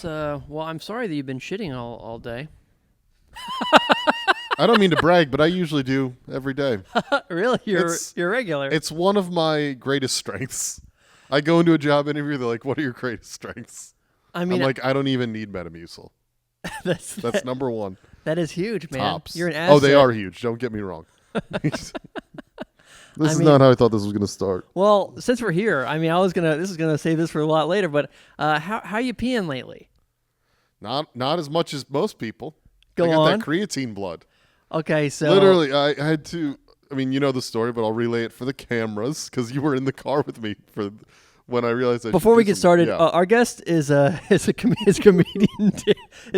That's well, I'm sorry that you've been shitting all day. I don't mean to brag, but I usually do every day. Really? You're regular. It's one of my greatest strengths. I go into a job interview, they're like, "What are your greatest strengths?" I mean, I'm like, I don't even need Metamucil. That's number one. That is huge, man. Tops. You're an asset. Oh, they are huge. Don't get me wrong. This is not how I thought this was going to start. Well, since we're here, I mean, this is gonna save this for a lot later. But how you peeing lately? Not as much as most people. Go I got on. that creatine blood. Okay, so Literally, I had to. I mean, you know the story, but I'll relay it for the cameras because you were in the car with me for when I realized. Before we get started, our guest is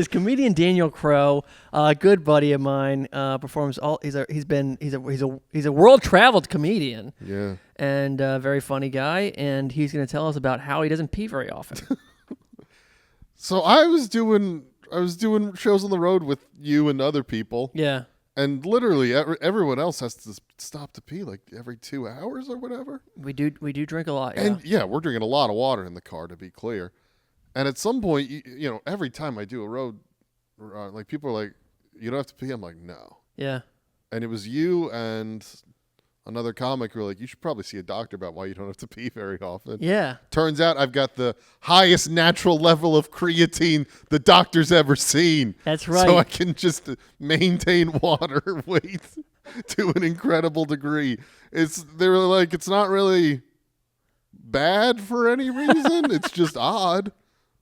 comedian Daniel Crow, a good buddy of mine. Performs all. He's a world traveled comedian. Yeah. And very funny guy, and he's going to tell us about how he doesn't pee very often. So I was doing shows on the road with you and other people. Yeah. And literally everyone else has to stop to pee like every 2 hours or whatever. We do drink a lot. Yeah. And yeah, we're drinking a lot of water in the car, to be clear. And at some point, you know, every time I do a road, like people are like, "You don't have to pee." I'm like, "No." Yeah. And it was you and another comic who were like, "You should probably see a doctor about why you don't have to pee very often." Yeah. Turns out I've got the highest natural level of creatine the doctor's ever seen. That's right. So I can just maintain water weight to an incredible degree. They were like, it's not really bad for any reason. It's just odd.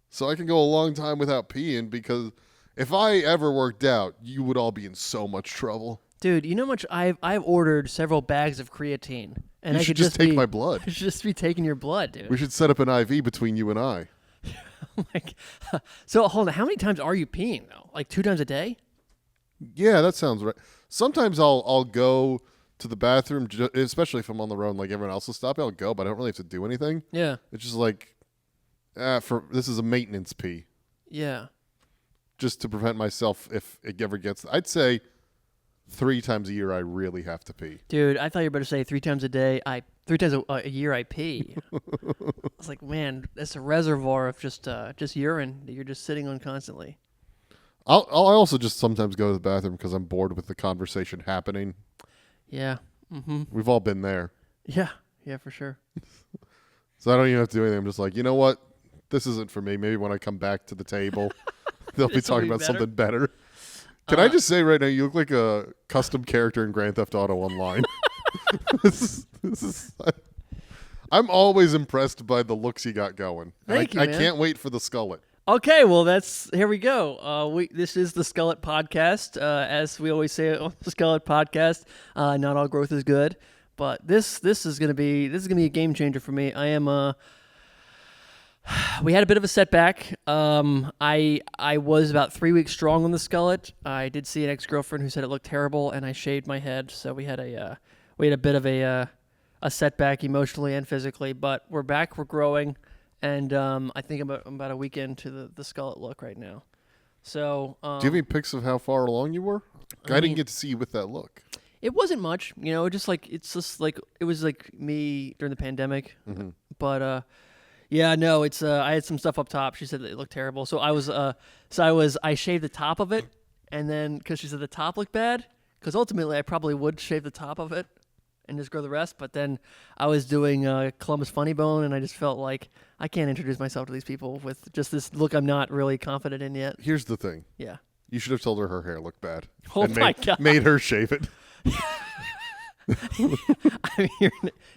So I can go a long time without peeing because if I ever worked out, you would all be in so much trouble. Dude, you know how much I've ordered several bags of creatine, and you I should could just take my blood. I should just be taking your blood, dude. We should set up an IV between you and I. So hold on, how many times are you peeing though? Like 2 times a day? Yeah, that sounds right. Sometimes I'll go to the bathroom, especially if I'm on the road and like everyone else is stopping. I'll go, but I don't really have to do anything. Yeah. It's just like, this is a maintenance pee. Yeah. Just to prevent myself if it ever gets. I'd say 3 times a year I really have to pee. Dude, I thought you were about to say 3 times a day. 3 times a year I pee. I was like, man, that's a reservoir of just urine that you're just sitting on constantly. I'll also just sometimes go to the bathroom because I'm bored with the conversation happening. Yeah. Mm-hmm. We've all been there. Yeah. Yeah, for sure. So I don't even have to do anything. I'm just like, you know what? This isn't for me. Maybe when I come back to the table, they'll be talking about something better. Can I just say right now, you look like a custom character in Grand Theft Auto Online. I'm always impressed by the looks you got going. Thank you, I man. can't wait for the Skullet. Okay, well, here we go. This is the Skullet podcast. As we always say on the Skullet podcast, not all growth is good, but this is gonna be a game changer for me. We had a bit of a setback. I was about 3 weeks strong on the Skullet. I did see an ex-girlfriend who said it looked terrible, and I shaved my head. So we had a bit of a setback emotionally and physically. But we're back. We're growing, and I think I'm about a week into the Skullet look right now. So do you have any pics of how far along you were? I didn't get to see you with that look. It wasn't much, you know. It was like me during the pandemic, but. Yeah, no, it's I had some stuff up top. She said that it looked terrible. So I shaved the top of it, and then because she said the top looked bad, because ultimately I probably would shave the top of it and just grow the rest. But then I was doing Columbus Funny Bone, and I just felt like I can't introduce myself to these people with just this look I'm not really confident in yet. Here's the thing. Yeah. You should have told her hair looked bad. Oh and my God. Made her shave it. I mean,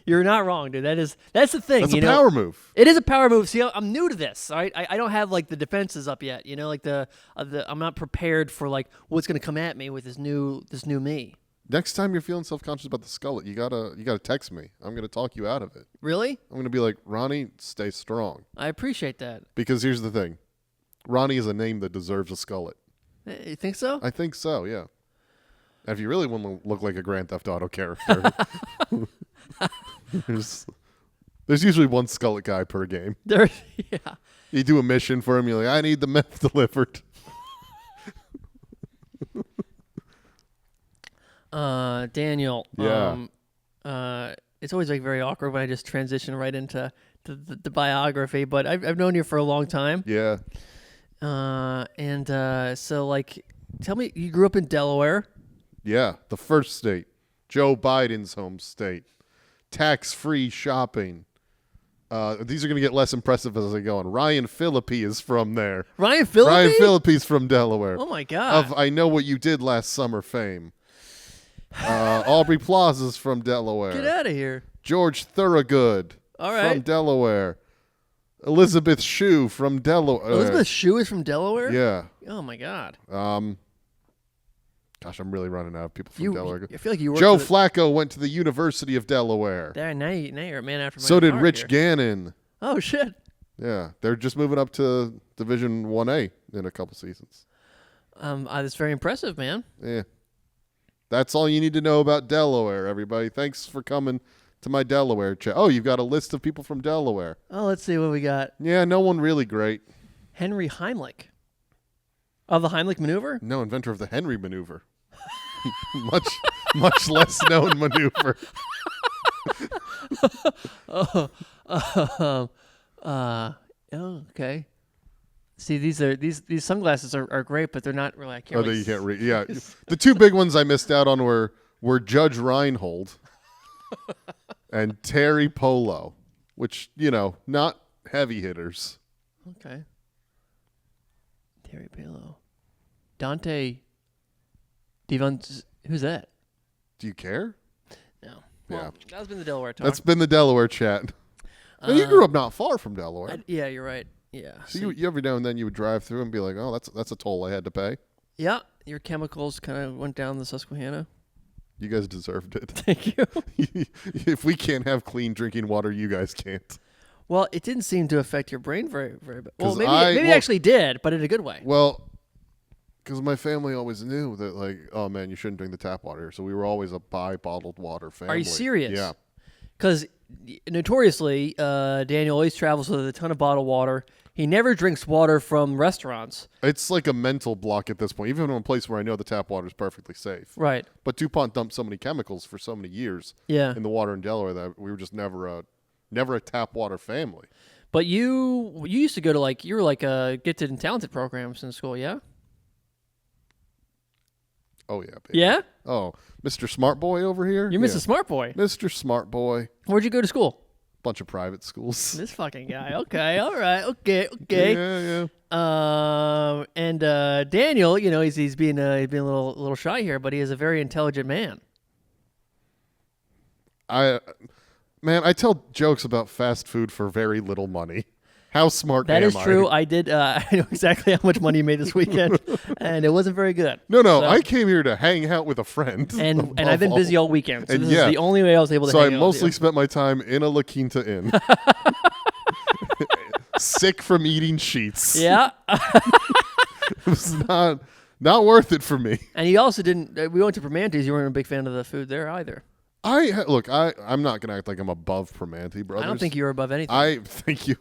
you're not wrong, dude. That's the thing. That's a power move. It is a power move. See, I'm new to this. All right, I don't have like the defenses up yet. You know, like I'm not prepared for like what's gonna come at me with this new me. Next time you're feeling self-conscious about the Skullet, you gotta text me. I'm gonna talk you out of it. Really? I'm gonna be like, Ronnie, stay strong. I appreciate that. Because here's the thing, Ronnie is a name that deserves a Skullet. You think so? I think so. Yeah. If you really want to look like a Grand Theft Auto character, there's usually one Skullet guy per game. Yeah. You do a mission for him, you're like, I need the meth delivered. Daniel. Yeah. It's always like very awkward when I just transition right into the biography, but I've known you for a long time. Yeah. So like, tell me, you grew up in Delaware. Yeah, the first state. Joe Biden's home state. Tax-free shopping. These are going to get less impressive as I go on. Ryan Phillippe is from there. Ryan Phillippe? Ryan Phillippe's from Delaware. Oh, my God. Of I Know What You Did Last Summer fame. Aubrey Plaza's from Delaware. Get out of here. George Thorogood from Delaware. Elizabeth Shue from Delaware. Elizabeth Shue is from Delaware? Yeah. Oh, my God. Gosh, I'm really running out of people from Delaware. I feel like you worked Joe Flacco went to the University of Delaware. Now you're a man after my So did heart Rich here. Gannon. Oh, shit. Yeah, they're just moving up to Division 1A in a couple seasons. That's very impressive, man. Yeah. That's all you need to know about Delaware, everybody. Thanks for coming to my Delaware chat. Oh, you've got a list of people from Delaware. Oh, let's see what we got. Yeah, no one really great. Henry Heimlich. Of the Heimlich maneuver? No, inventor of the Henry maneuver. much less known maneuver. Okay. See, these sunglasses are great, but they're not really. I can't. Oh, you can't read. Yeah, the two big ones I missed out on were Judge Reinhold and Terry Polo, which not heavy hitters. Okay. Terry Polo. Dante. Who's that? Do you care? No. Well, Yeah. That's been the Delaware talk. That's been the Delaware chat. Now, you grew up not far from Delaware. Yeah, you're right. Yeah. So you every now and then you would drive through and be like, oh, that's a toll I had to pay. Yeah, your chemicals kind of went down the Susquehanna. You guys deserved it. Thank you. If we can't have clean drinking water, you guys can't. Well, it didn't seem to affect your brain very, very bad. Well, 'Cause maybe it actually did, but in a good way. Well, because my family always knew that, like, oh, man, you shouldn't drink the tap water. So we were always a buy bottled water family. Are you serious? Yeah. Because notoriously, Daniel always travels with a ton of bottled water. He never drinks water from restaurants. It's like a mental block at this point, even in a place where I know the tap water is perfectly safe. Right. But DuPont dumped so many chemicals for so many years in the water in Delaware that we were just never a tap water family. But you used to go to you were like gifted and talented programs in school, yeah? Oh, yeah, baby. Yeah? Oh, Mr. Smart Boy over here? You're Mr. Smart Boy. Mr. Smart Boy. Where'd you go to school? Bunch of private schools. This fucking guy. Okay, all right. Okay. Yeah. And Daniel, he's being a little shy here, but he is a very intelligent man. I tell jokes about fast food for very little money. How smart am I? That is true. I did. I know exactly how much money you made this weekend, and it wasn't very good. No. So, I came here to hang out with a friend. And I've been busy all weekend, so and this is the only way I was able to So hang I out mostly with you. spent my time in a La Quinta Inn. Sick from eating sheets. Yeah. It was not worth it for me. And you also didn't. We went to Permante's. You weren't a big fan of the food there either. I'm not gonna act like I'm above Permanente Brothers. I don't think you were above anything. Thank you.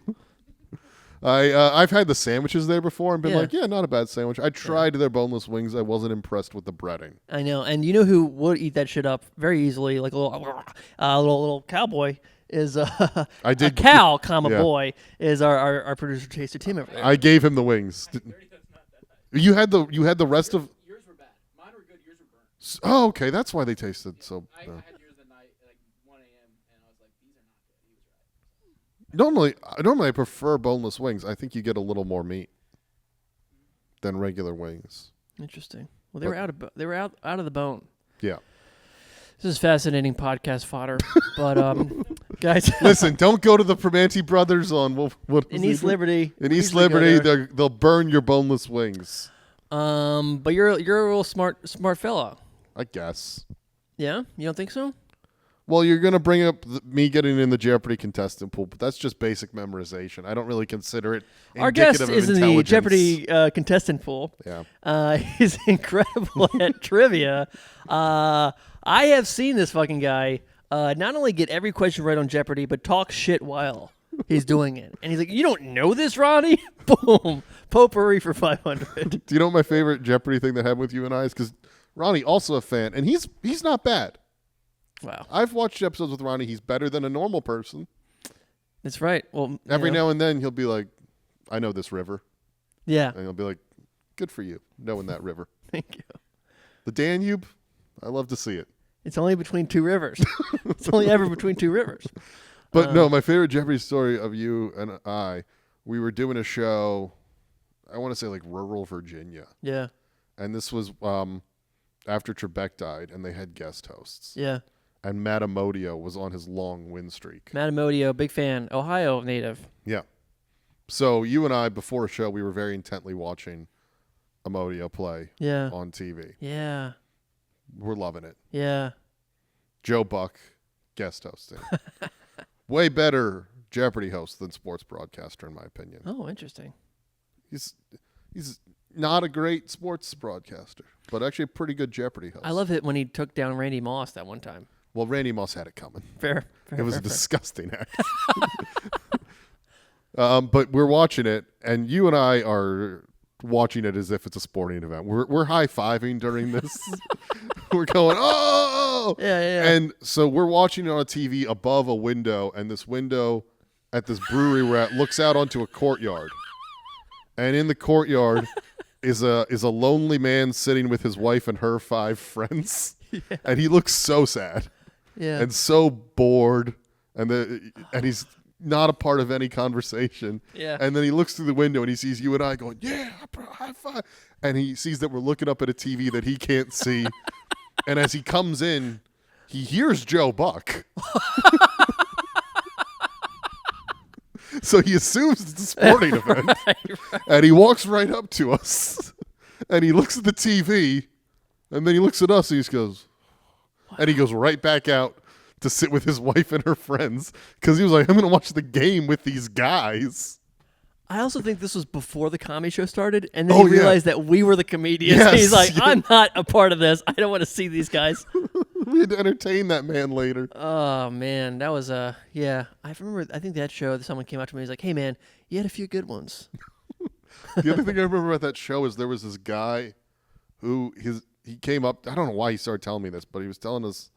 I've had the sandwiches there before and been like, yeah, not a bad sandwich. I tried their boneless wings. I wasn't impressed with the breading. I know, and you know who would eat that shit up very easily, like a little cowboy is a cow, boy is our producer Taster Team over there. I gave him the wings. You had the rest of. Yours were bad. Mine were good. Yours were burnt. Oh, okay, that's why they tasted so. I had yours at night, like 1 a.m., and I was like, these are not good. He was right. Normally I prefer boneless wings. I think you get a little more meat than regular wings. Interesting. Well, they were out of the bone. Yeah. This is fascinating podcast fodder, but guys, listen, don't go to the Permanente Brothers on in East Liberty. In East Liberty, they'll burn your boneless wings. But you're a real smart fella. I guess. Yeah, you don't think so? Well, you're gonna bring up me getting in the Jeopardy contestant pool, but that's just basic memorization. I don't really consider it. Our guest indicative of is in the intelligence. Jeopardy contestant pool. Yeah. He's incredible at trivia. I have seen this fucking guy not only get every question right on Jeopardy, but talk shit while he's doing it. And he's like, "You don't know this, Ronnie?" Boom, potpourri for 500. Do you know what my favorite Jeopardy thing that happened with you and I is? Because Ronnie also a fan, and he's not bad. Wow. I've watched episodes with Ronnie. He's better than a normal person. That's right. Well, Every now and then he'll be like, "I know this river." Yeah. And you'll be like, good for you, knowing that river. Thank you. The Danube, I love to see it. It's only between two rivers. It's only ever between two rivers. But no, my favorite Jeopardy story of you and I, we were doing a show, I want to say like rural Virginia. Yeah. And this was after Trebek died, and they had guest hosts. Yeah. And Matt Amodio was on his long win streak. Matt Amodio, big fan. Ohio native. Yeah. So you and I, before a show, we were very intently watching Amodio play Yeah. on TV. Yeah. We're loving it. Yeah. Joe Buck, guest hosting. Way better Jeopardy host than sports broadcaster, in my opinion. Oh, interesting. He's not a great sports broadcaster, but actually a pretty good Jeopardy host. I love it when he took down Randy Moss that one time. Well, Randy Moss had it coming. Fair. It was a disgusting act. But we're watching it, and you and I are watching it as if it's a sporting event. We're high-fiving during this. We're going, oh! Yeah. And so we're watching it on a TV above a window, and this window at this brewery we're at looks out onto a courtyard. And in the courtyard is a lonely man sitting with his wife and her 5 friends. Yeah. And he looks so sad. Yeah. And so bored, and he's not a part of any conversation. Yeah. And then he looks through the window and he sees you and I going, yeah, bro, high five. And he sees that we're looking up at a TV that he can't see. And as he comes in, he hears Joe Buck. So he assumes it's a sporting event. Right. And he walks right up to us. And he looks at the TV. And then he looks at us and he just goes, and he goes right back out to sit with his wife and her friends because he was like, I'm going to watch the game with these guys. I also think this was before the comedy show started, and then he realized that we were the comedians. Yes, He's like, I'm not a part of this. I don't want to see these guys. We had to entertain that man later. Oh, man. That was, yeah. I think that show, someone came up to me and was like, hey, man, you had a few good ones. The other thing I remember about that show is there was this guy who he came up. I don't know why he started telling me this, but he was telling us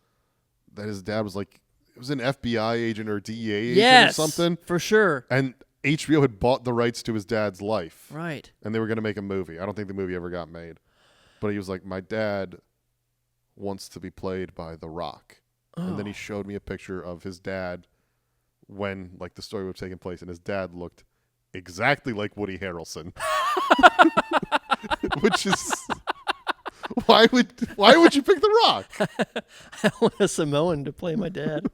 that his dad was like, it was an FBI agent or DEA agent or something. For sure. And HBO had bought the rights to his dad's life. Right. And they were going to make a movie. I don't think the movie ever got made. But he was like, my dad wants to be played by The Rock. Oh. And then he showed me a picture of his dad when like the story was taking place. And his dad looked exactly like Woody Harrelson. Which is... Why would you pick The Rock? I want a Samoan to play my dad.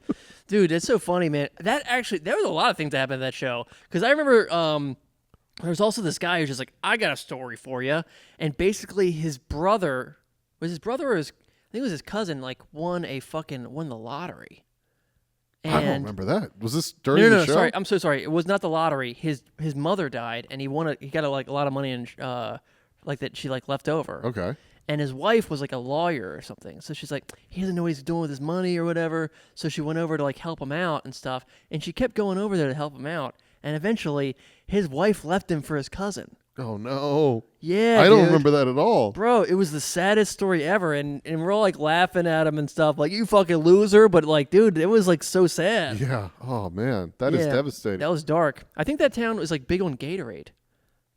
Dude, it's so funny, man. There was a lot of things that happened in that show. Because I remember there was also this guy who's just like, I got a story for you. And basically his brother, or I think it was his cousin, like won the lottery. And I don't remember that. Was this during the show? No, sorry. I'm so sorry. It was not the lottery. His mother died, and he got a lot of money and like that she like left over. Okay. And his wife was like a lawyer or something. So she's like, he doesn't know what he's doing with his money or whatever. So she went over to like help him out and stuff. And she kept going over there to help him out. And eventually his wife left him for his cousin. Oh, no. Yeah, I don't dude. remember that at all. Bro, it was the saddest story ever. And we're all like laughing at him and stuff. Like, you fucking loser. But like, dude, it was like so sad. Yeah. Oh, man. That is devastating. That was dark. I think that town was like big on Gatorade.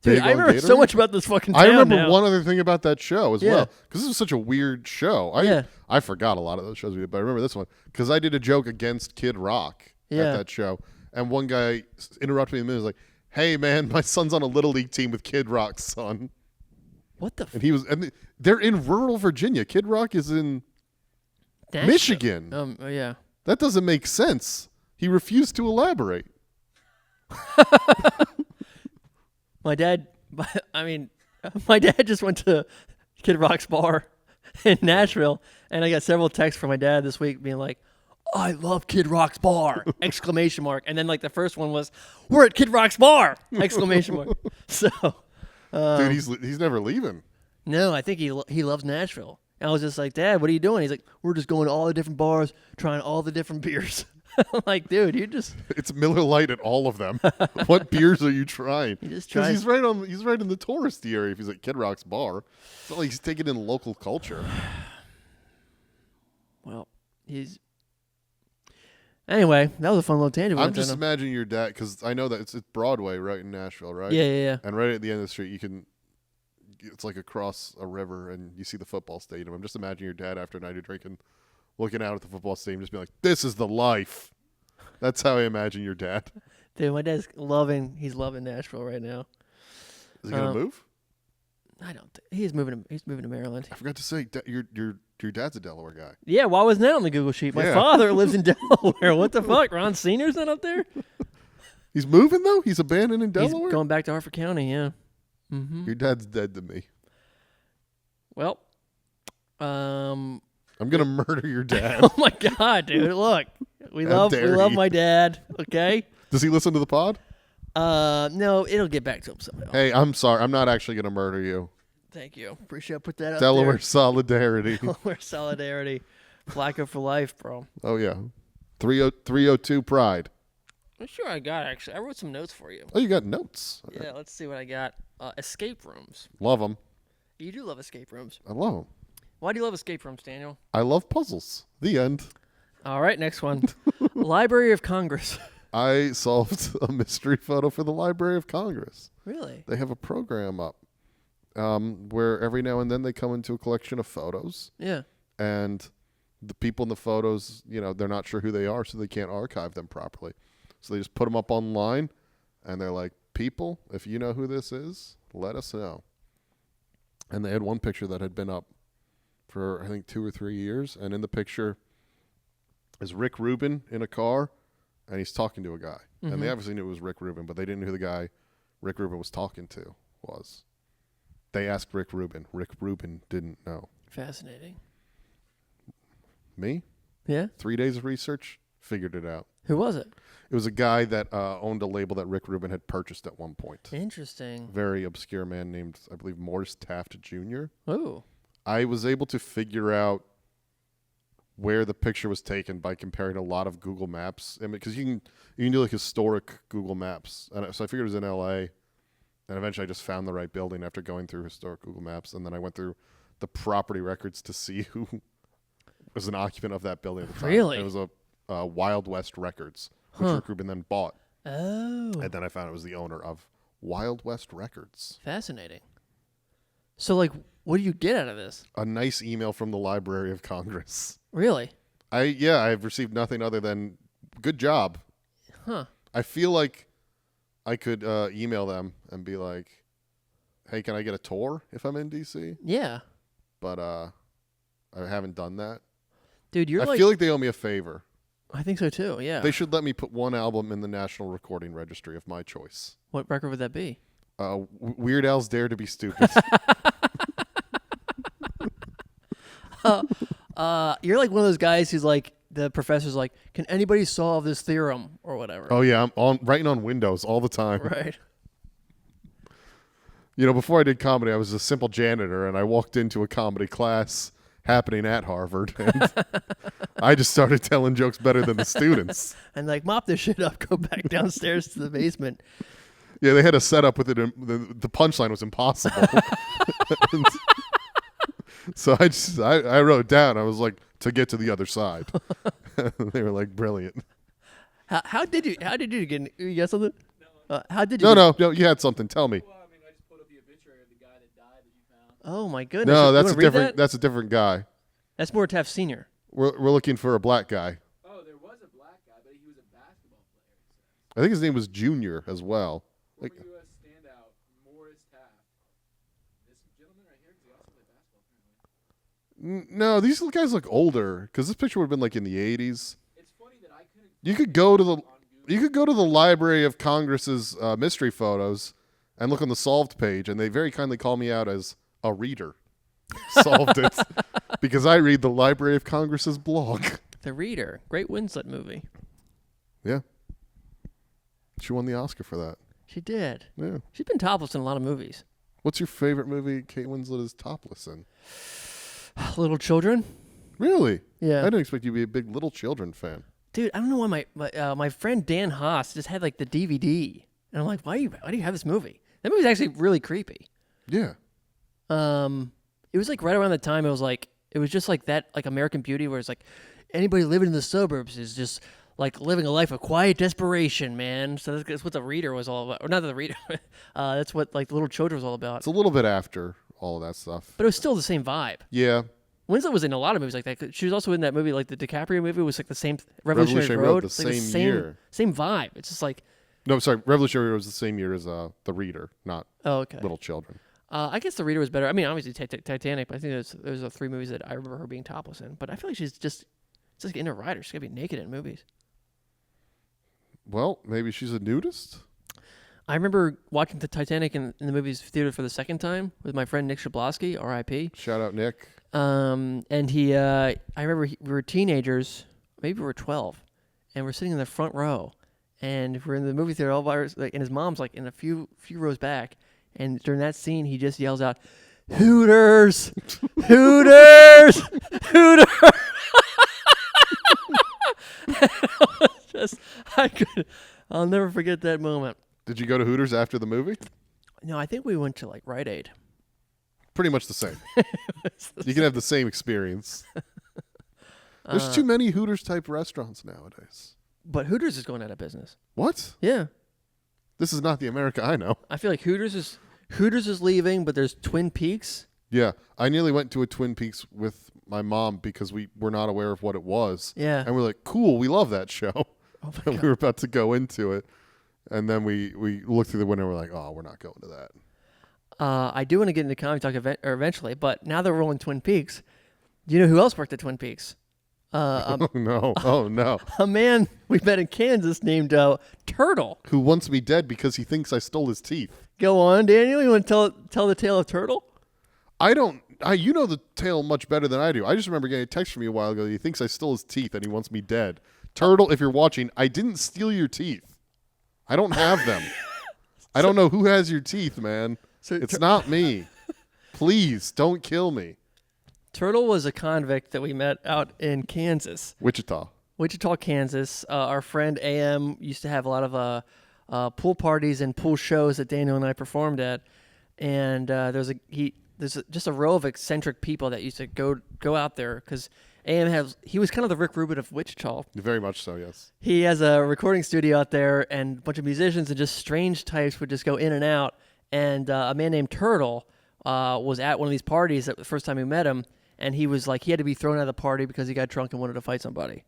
Dude, Big I remember so much about this fucking town. I remember now. one other thing about that show as well, because this was such a weird show. I forgot a lot of those shows we did, but I remember this one because I did a joke against Kid Rock at that show, and one guy interrupted me in a minute. Was like, "Hey, man, my son's on a little league team with Kid Rock's son." What the? And they're in rural Virginia. Kid Rock is in Michigan. Yeah. That doesn't make sense. He refused to elaborate. My dad just went to Kid Rock's bar in Nashville, and I got several texts from my dad this week being like, I love Kid Rock's bar! ! And then like the first one was, we're at Kid Rock's bar! ! So, Dude, he's never leaving. No, I think he loves Nashville. And I was just like, Dad, what are you doing? He's like, we're just going to all the different bars, trying all the different beers. I'm like, dude, you just... It's Miller Lite at all of them. What beers are you trying? Because he's right in the touristy area if he's at Kid Rock's bar. It's not like he's taking in local culture. Well, Anyway, that was a fun little tangent. I'm just imagining your dad, because I know that it's Broadway right in Nashville, right? Yeah. And right at the end of the street, it's like across a river, and you see the football stadium. I'm just imagining your dad after a night of drinking, looking out at the football stadium, just being like, "This is the life." That's how I imagine your dad. Dude, my dad's he's loving Nashville right now. Is he gonna move? I don't think he's moving to Maryland. I forgot to say, your dad's a Delaware guy. Yeah, why wasn't that on the Google sheet? My Yeah. father lives in Delaware. What the fuck? Ron Senior's not up there? He's moving though. He's abandoned Delaware. He's going back to Harford County. Yeah. Mm-hmm. Your dad's dead to me. Well, I'm gonna murder your dad. oh my god, dude! Look, we love you. my dad. Okay. Does he listen to the pod? No, it'll get back to him somehow. Hey, I'm sorry. I'm not actually gonna murder you. Thank you. Appreciate it. Put that up Delaware there. solidarity. Delaware solidarity. Flacco for life, bro. Oh yeah, 302 pride. I'm sure I got actually. I wrote some notes for you. Oh, you got notes. Yeah, let's see what I got. Escape rooms. Love them. You do love escape rooms. I love them. Why do you love escape rooms, Daniel? I love puzzles. The end. All right, next one. Library of Congress. I solved a mystery photo for the Library of Congress. Really? They have a program up where every now and then they come into a collection of photos, Yeah. and the people in the photos, they're not sure who they are, so they can't archive them properly. So they just put them up online, and they're like, people, if you know who this is, let us know. And they had one picture that had been up for, I think, 2 or 3 years, and in the picture is Rick Rubin in a car, and he's talking to a guy. Mm-hmm. And they obviously knew it was Rick Rubin, but they didn't know who the guy Rick Rubin was talking to was. They asked Rick Rubin. Rick Rubin didn't know. Fascinating. Me? Yeah? 3 days of research, figured it out. Who was it? It was a guy that owned a label that Rick Rubin had purchased at one point. Interesting. Very obscure man named, I believe, Morris Taft Jr. Oh. I was able to figure out where the picture was taken by comparing a lot of Google Maps. Because you can do like historic Google Maps. And so I figured it was in L.A., and eventually I just found the right building after going through historic Google Maps. And then I went through the property records to see who was an occupant of that building at the time. Really? It was a Wild West Records, which Rick Rubin then bought. Oh. And then I found it was the owner of Wild West Records. Fascinating. So, like, what do you get out of this? A nice email from the Library of Congress. Really? I've received nothing other than good job. Huh. I feel like I could email them and be like, hey, can I get a tour if I'm in D.C.? Yeah. But I haven't done that. Dude, I feel like they owe me a favor. I think so too, yeah. They should let me put one album in the National Recording Registry of my choice. What record would that be? Weird Al's Dare to Be Stupid. You're like one of those guys who's like, the professor's like, can anybody solve this theorem or whatever? Oh, yeah. I'm writing on Windows all the time. Right. Before I did comedy, I was a simple janitor, and I walked into a comedy class happening at Harvard, and I just started telling jokes better than the students. And like, mop this shit up, go back downstairs to the basement. Yeah, they had a setup with it. The punchline was impossible. So I wrote down, I was like, to get to the other side. They were like, brilliant. How did you get, you got something? How did you? No, you had something. Tell me. Well, I just put up the obituary of the guy that died that you found. Oh my goodness. No, You that's wanna a read different. that? That's a different guy. That's more Taft Senior. We're looking for a black guy. Oh, there was a black guy, but he was a basketball player. He said. I think his name was Junior as well. Like, Former U.S. standout Morris Taft. This gentleman right here, because he also played basketball apparently. no, these guys look older because this picture would have been like in the 80s. It's funny that I couldn't. You could go to the Library of Congress's mystery photos and look on the solved page, and they very kindly call me out as a reader. Solved it because I read the Library of Congress's blog. The Reader. Great Winslet movie. Yeah, she won the Oscar for that. She did. Yeah. She's been topless in a lot of movies. What's your favorite movie Kate Winslet is topless in? Little Children. Really? Yeah. I didn't expect you to be a big Little Children fan. Dude, I don't know why my friend Dan Haas just had like the DVD, and I'm like, why do you have this movie? That movie's actually really creepy. Yeah. It was like right around the time it was just like that, like American Beauty, where it's like anybody living in the suburbs is just like living a life of quiet desperation, man. So that's what the reader was all about. Or not the reader. That's what like the little children was all about. It's a little bit after all of that stuff. But it was still the same vibe. Yeah. Winslet was in a lot of movies like that. She was also in that movie, like the DiCaprio movie, was like the same Revolutionary Road. Road, the It's like same year. Same vibe. It's just like, No, sorry. Revolutionary Road was the same year as The Reader, not oh, okay. Little Children. I guess the reader was better. I mean, obviously Titanic, but I think there's 3 movies that I remember her being topless in. But I feel like she's just like in a writer. She's gonna be naked in movies. Well, maybe she's a nudist? I remember watching the Titanic in the movies theater for the second time with my friend Nick Shablowski, R.I.P. Shout out, Nick. And he, I remember we were teenagers, maybe we were 12, and we're sitting in the front row, and we're in the movie theater all by like, and his mom's like in a few rows back, and during that scene he just yells out, "Hooters, Hooters, Hooters!" I'll never forget that moment. Did you go to Hooters after the movie? No, I think we went to like Rite Aid. Pretty much the same. You can have the same experience. There's too many Hooters type restaurants nowadays. But Hooters is going out of business. What? Yeah. This is not the America I know. I feel like Hooters is leaving, but there's Twin Peaks. Yeah. I nearly went to a Twin Peaks with my mom because we were not aware of what it was. Yeah. And we're like, cool, we love that show. Oh my And God. we were about to go into it. And then we looked through the window and we're like, oh, we're not going to that. I do want to get into comedy talk eventually, but now that we're rolling Twin Peaks, do you know who else worked at Twin Peaks? Oh, no. Oh, no. A man we met in Kansas named Turtle. Who wants me dead because he thinks I stole his teeth. Go on, Daniel. You want to tell the tale of Turtle? You know the tale much better than I do. I just remember getting a text from you a while ago that he thinks I stole his teeth and he wants me dead. Turtle, if you're watching, I didn't steal your teeth. I don't have them. I don't know who has your teeth, man. So It's not me. Please, don't kill me. Turtle was a convict that we met out in Kansas. Wichita, Kansas. Our friend AM used to have a lot of pool parties and pool shows that Daniel and I performed at, and there's just a row of eccentric people that used to go out there because he was kind of the Rick Rubin of Wichita. very much so, yes. He has a recording studio out there, and a bunch of musicians and just strange types would just go in and out. And a man named Turtle was at one of these parties the first time we met him, and he was like, he had to be thrown out of the party because he got drunk and wanted to fight somebody.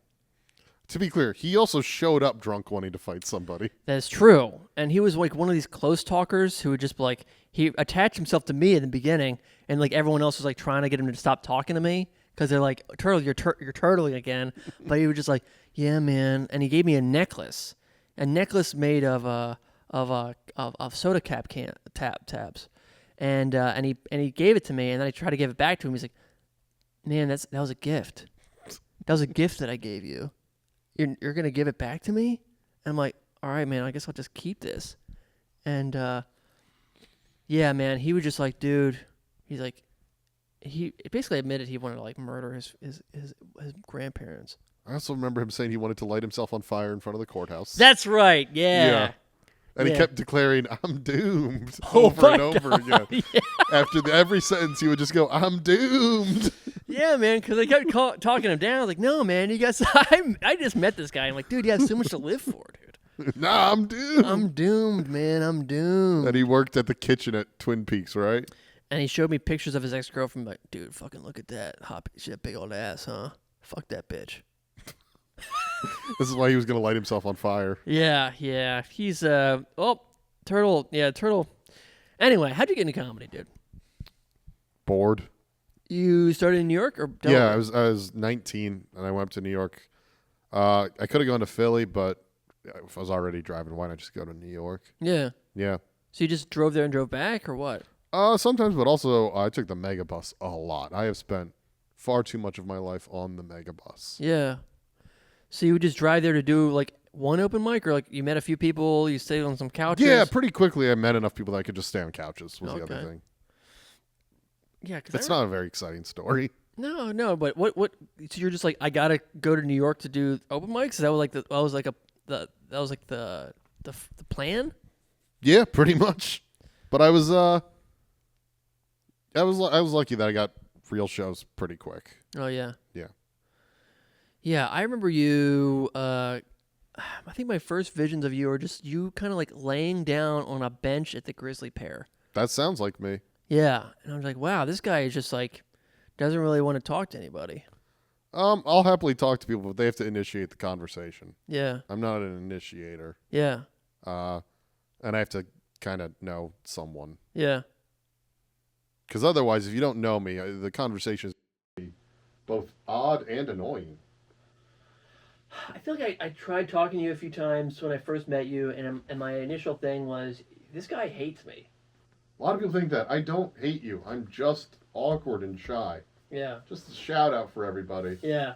To be clear, he also showed up drunk wanting to fight somebody. That's true. And he was like one of these close talkers who would just like, he attached himself to me in the beginning, and like everyone else was like trying to get him to stop talking to me because they're like, Turtle, you're turtling again. But he was just like, yeah, man. And he gave me a necklace made of soda cap tabs, and he gave it to me, and then I tried to give it back to him. He's like, man, that was a gift. That was a gift that I gave you. You're gonna give it back to me? And I'm like, all right, man. I guess I'll just keep this. And yeah, man. He was just like, dude. He's like, he basically admitted he wanted to like murder his grandparents. I also remember him saying he wanted to light himself on fire in front of the courthouse. That's right. Yeah. And he Yeah. kept declaring, I'm doomed, Oh over my and over God. again. Yeah. After every sentence, he would just go, I'm doomed. Yeah, man, because they kept talking him down. I was like, no, man, you guys, I just met this guy. I'm like, dude, you have so much to live for, dude. Nah, I'm doomed. I'm doomed, man. I'm doomed. And he worked at the kitchen at Twin Peaks, right? And he showed me pictures of his ex-girlfriend. Like, dude, fucking look at that. She had a big old ass, huh? Fuck that bitch. This is why he was going to light himself on fire. Yeah. He's, Turtle. Yeah, Turtle. Anyway, how'd you get into comedy, dude? Bored. You started in New York or Delaware? Yeah, I was 19 and I went up to New York. I could have gone to Philly, but if I was already driving, why not just go to New York? Yeah. Yeah. So you just drove there and drove back, or what? Sometimes, but also I took the mega bus a lot. I have spent far too much of my life on the mega bus. Yeah. So you would just drive there to do like one open mic, or like you met a few people, you stayed on some couches? Yeah, pretty quickly I met enough people that I could just stay on couches was the other Okay. thing. Yeah, because It's not a very exciting story. No, but what? So you're just like, I gotta go to New York to do open mics? That was like the plan? Yeah, pretty much. But I was lucky that I got real shows pretty quick. Oh yeah. Yeah. Yeah, I remember you I think my first visions of you are just you kind of like laying down on a bench at the Grizzly Pear. That sounds like me. Yeah, and I was like, wow, this guy is just like doesn't really want to talk to anybody. I'll happily talk to people, but they have to initiate the conversation. Yeah, I'm not an initiator. yeah, And I have to kind of know someone. yeah. Because otherwise, if you don't know me, the conversation is gonna be both odd and annoying. I feel like I tried talking to you a few times when I first met you, and my initial thing was, this guy hates me. A lot of people think that. I don't hate you. I'm just awkward and shy. Yeah. Just a shout out for everybody. Yeah.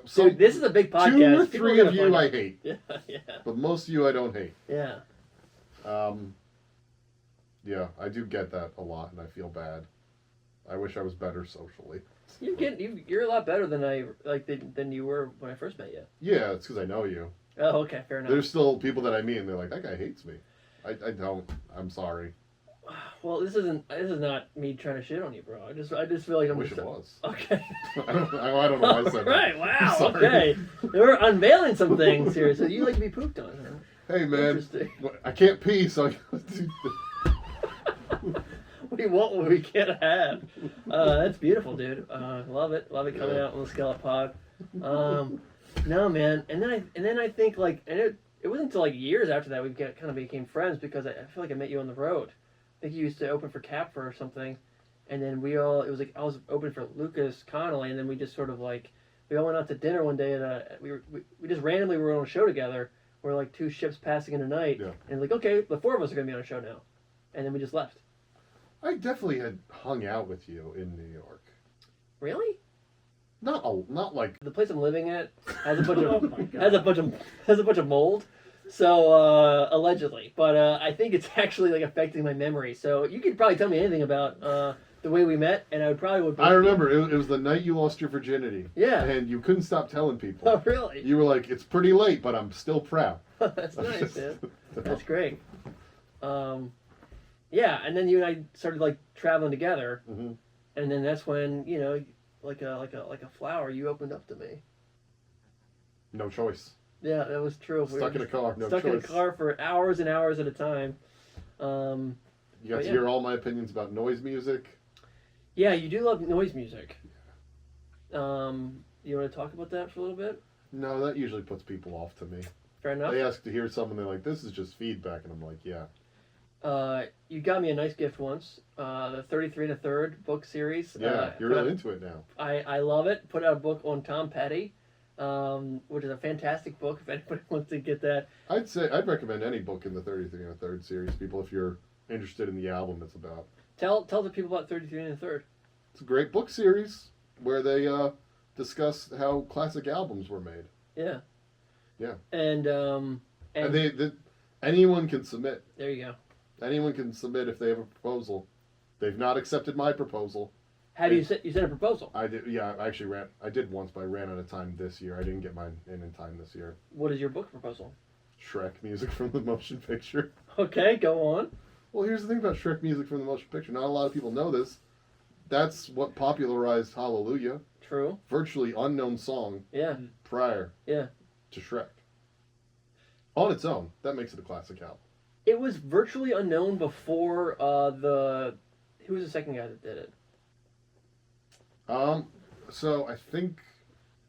So Dude, this is a big podcast. 2 or People are 3 gonna of you find I out. hate, Yeah, yeah, but most of you I don't hate. yeah. Yeah, I do get that a lot, and I feel bad. I wish I was better socially. You're a lot better than you were when I first met you. Yeah, it's because I know you. Oh, okay, fair enough. There's still people that I meet, and they're like, that guy hates me. I don't. I'm sorry. Well, this is not me trying to shit on you, bro. I just feel like I I'm wish just it was. okay. I don't know why I said Right, that. wow, Sorry. okay. We're unveiling some things here. So you like to be pooped on, huh? Hey, man. Interesting. I can't pee, so I gotta do We want what we can't have. That's beautiful, dude. Love it coming out on the Skullet Pod. No, man. And then I think like, and it wasn't until like years after that we kind of became friends because I feel like I met you on the road. I think you used to open for Capfer or something, and then it was like I was open for Lucas Connolly, and then we just sort of like we all went out to dinner one day, and we just randomly were on a show together. We're like 2 ships passing in the night, and like okay, the 4 of us are gonna be on a show now, and then we just left. I definitely had hung out with you in New York. Really? Not like. The place I'm living at has a bunch of has a bunch of mold. So allegedly, but I think it's actually like affecting my memory. So you could probably tell me anything about the way we met, and I would. I remember it was the night you lost your virginity. Yeah. And you couldn't stop telling people. Oh really? You were like, "It's pretty late, but I'm still proud." That's nice, man. That's great. Yeah, and then you and I started like traveling together, Mm-hmm. and then that's when like a flower, you opened up to me. No choice. Yeah, that was true. Stuck in a car. No stuck choice. in a car for hours and hours at a time. You got to yeah. hear all my opinions about noise music. Yeah, you do love noise music. You want to talk about that for a little bit? No, that usually puts people off to me. Fair enough. They ask to hear something, they're like, "This is just feedback," and I'm like, "Yeah." You got me a nice gift once. The 33 1/3 book series. Yeah, you're really into it now. I love it. Put out a book on Tom Petty, which is a fantastic book. If anybody wants to get that, I'd recommend any book in the 33 1/3 series, people, if you're interested in the album it's about. tell the people about 33 1/3. It's a great book series where they discuss how classic albums were made. Yeah. Yeah. And they anyone can submit. there you go. Anyone can submit if they have a proposal. They've not accepted my proposal. How do you sent a proposal? I did. Yeah, I actually ran. I did once, but I ran out of time this year. I didn't get mine in time this year. What is your book proposal? Shrek music from the motion picture. Okay, go on. Well, here's the thing about Shrek music from the motion picture. Not a lot of people know this. That's what popularized Hallelujah. True. Virtually unknown song Yeah. prior Yeah. to Shrek. On its own, that makes it a classic album. It was virtually unknown before who was the second guy that did it? So I think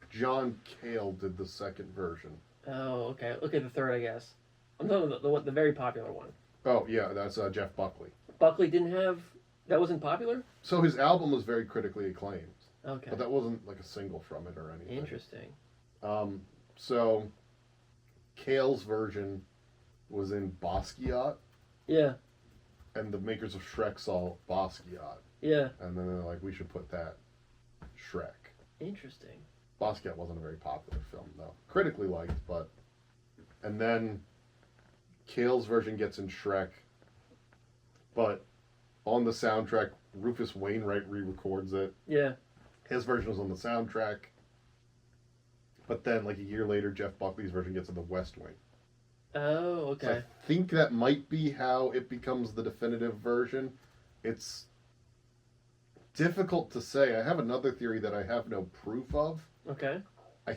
John Cale did the second version. Oh, okay. Look at the third, I guess. I'm talking about the very popular one. Oh yeah, that's Jeff Buckley. Buckley didn't have that wasn't popular? So his album was very critically acclaimed, Okay. but that wasn't like a single from it or anything. Interesting. So Cale's version was in Basquiat, Yeah. and the makers of Shrek saw Basquiat, Yeah. and then they're like, we should put that Shrek. Interesting. Basquiat wasn't a very popular film, though. Critically liked, but... And then Cale's version gets in Shrek, but on the soundtrack, Rufus Wainwright re-records it. Yeah. His version was on the soundtrack. But then, like a year later, Jeff Buckley's version gets in the West Wing. Oh, okay. So I think that might be how it becomes the definitive version. It's difficult to say. I have another theory that I have no proof of. Okay. I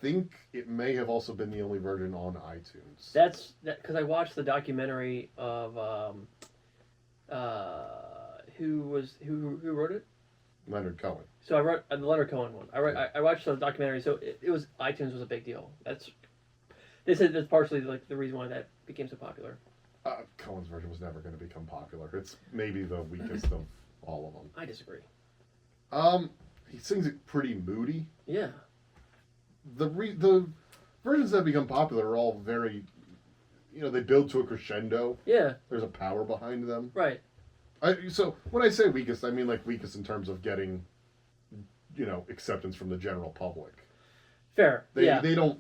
think it may have also been the only version on iTunes. That's because I watched the documentary of who wrote it. Leonard Cohen. So I wrote the Leonard Cohen one. I watched the documentary. So it was iTunes was a big deal. They said that's partially like the reason why that became so popular. Cohen's version was never going to become popular. It's maybe the weakest of all of them. I disagree. He sings it pretty moody. Yeah. The versions that become popular are all very, they build to a crescendo. Yeah. There's a power behind them. Right. So when I say weakest, I mean like weakest in terms of getting, acceptance from the general public. Fair. They don't.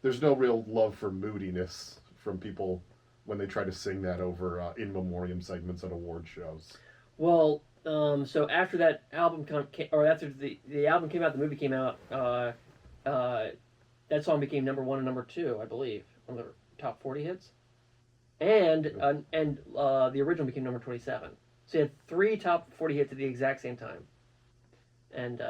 There's no real love for moodiness from people when they try to sing that over in memoriam segments at award shows. Well, so after that album after the album came out, the movie came out. That song became number 1 and number 2, I believe, on the top 40 hits, and the original became number 27. So you had 3 top 40 hits at the exact same time. And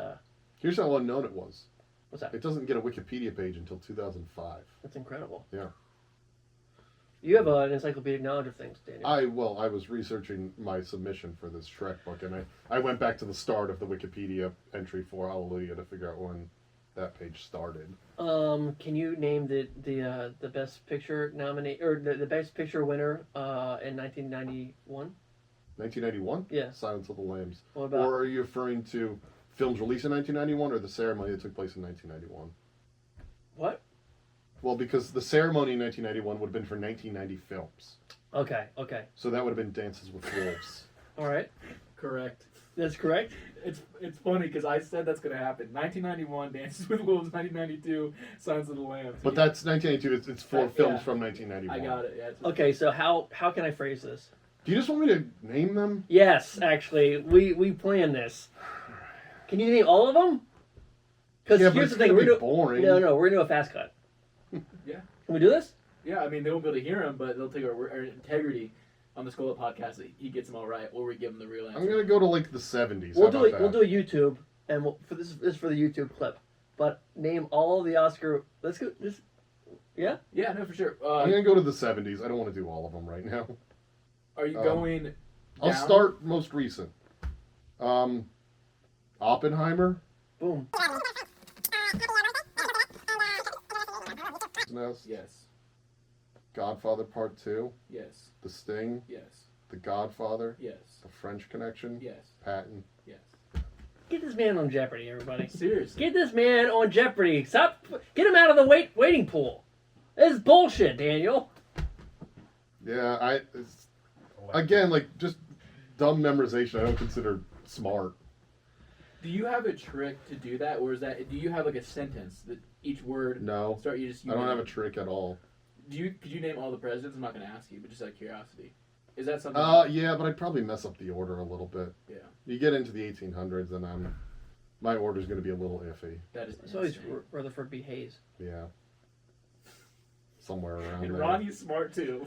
here's how unknown it was. What's that? It doesn't get a Wikipedia page until 2005. That's incredible. Yeah. You have an encyclopedic knowledge of things, Daniel. I was researching my submission for this Shrek book, and I went back to the start of the Wikipedia entry for Hallelujah to figure out when that page started. Can you name the best picture nominee or the best picture winner in 1991? 1991? Yeah. Silence of the Lambs. What about? Or are you referring to films released in 1991 or the ceremony that took place in 1991? What? Well, because the ceremony in 1991 would have been for 1990 films. Okay. So that would have been Dances with Wolves. All right. Correct. That's correct. It's funny because I said that's going to happen. 1991, Dances with Wolves. 1992, Silence of the Lambs. But that's 1992. It's 4 films from 1991. I got it. Yeah. Okay, so how can I phrase this? Do you just want me to name them? Yes, actually, we planned this. Can you name all of them? Because Yeah, but here's it's the thing, gonna be boring. No, we're gonna do a fast cut. Yeah. Can we do this? Yeah, I mean, they won't be able to hear him, but they'll take our integrity on the Skullet podcast that he gets them all right, or we give him the real answer. I'm gonna go to like the 70s. We'll How do about it. that? We'll do a YouTube, and this is for the YouTube clip. But name all the Oscar. Let's go. Yeah. Yeah, no, for sure. I'm gonna go to the 70s. I don't want to do all of them right now. Are you going? I'll down? start most recent. Oppenheimer. Boom. Yes. Godfather Part 2. Yes. The Sting. Yes. The Godfather. Yes. The French Connection. Yes. Patton. Yes. Get this man on Jeopardy, everybody. Seriously. Get this man on Jeopardy. Stop. Get him out of the waiting pool. This is bullshit, Daniel. Yeah, again, like, just dumb memorization I don't consider smart. Do you have a trick to do that, or is that? Do you have like a sentence that each word? No. Start. You I don't have a trick at all. Could you name all the presidents? I'm not going to ask you, but just out of curiosity, is that something? Yeah, but I'd probably mess up the order a little bit. Yeah. You get into the 1800s, and my order's going to be a little iffy. That is. It's always insane. Rutherford B. Hayes. Yeah. Somewhere around And there. Ronnie's smart too.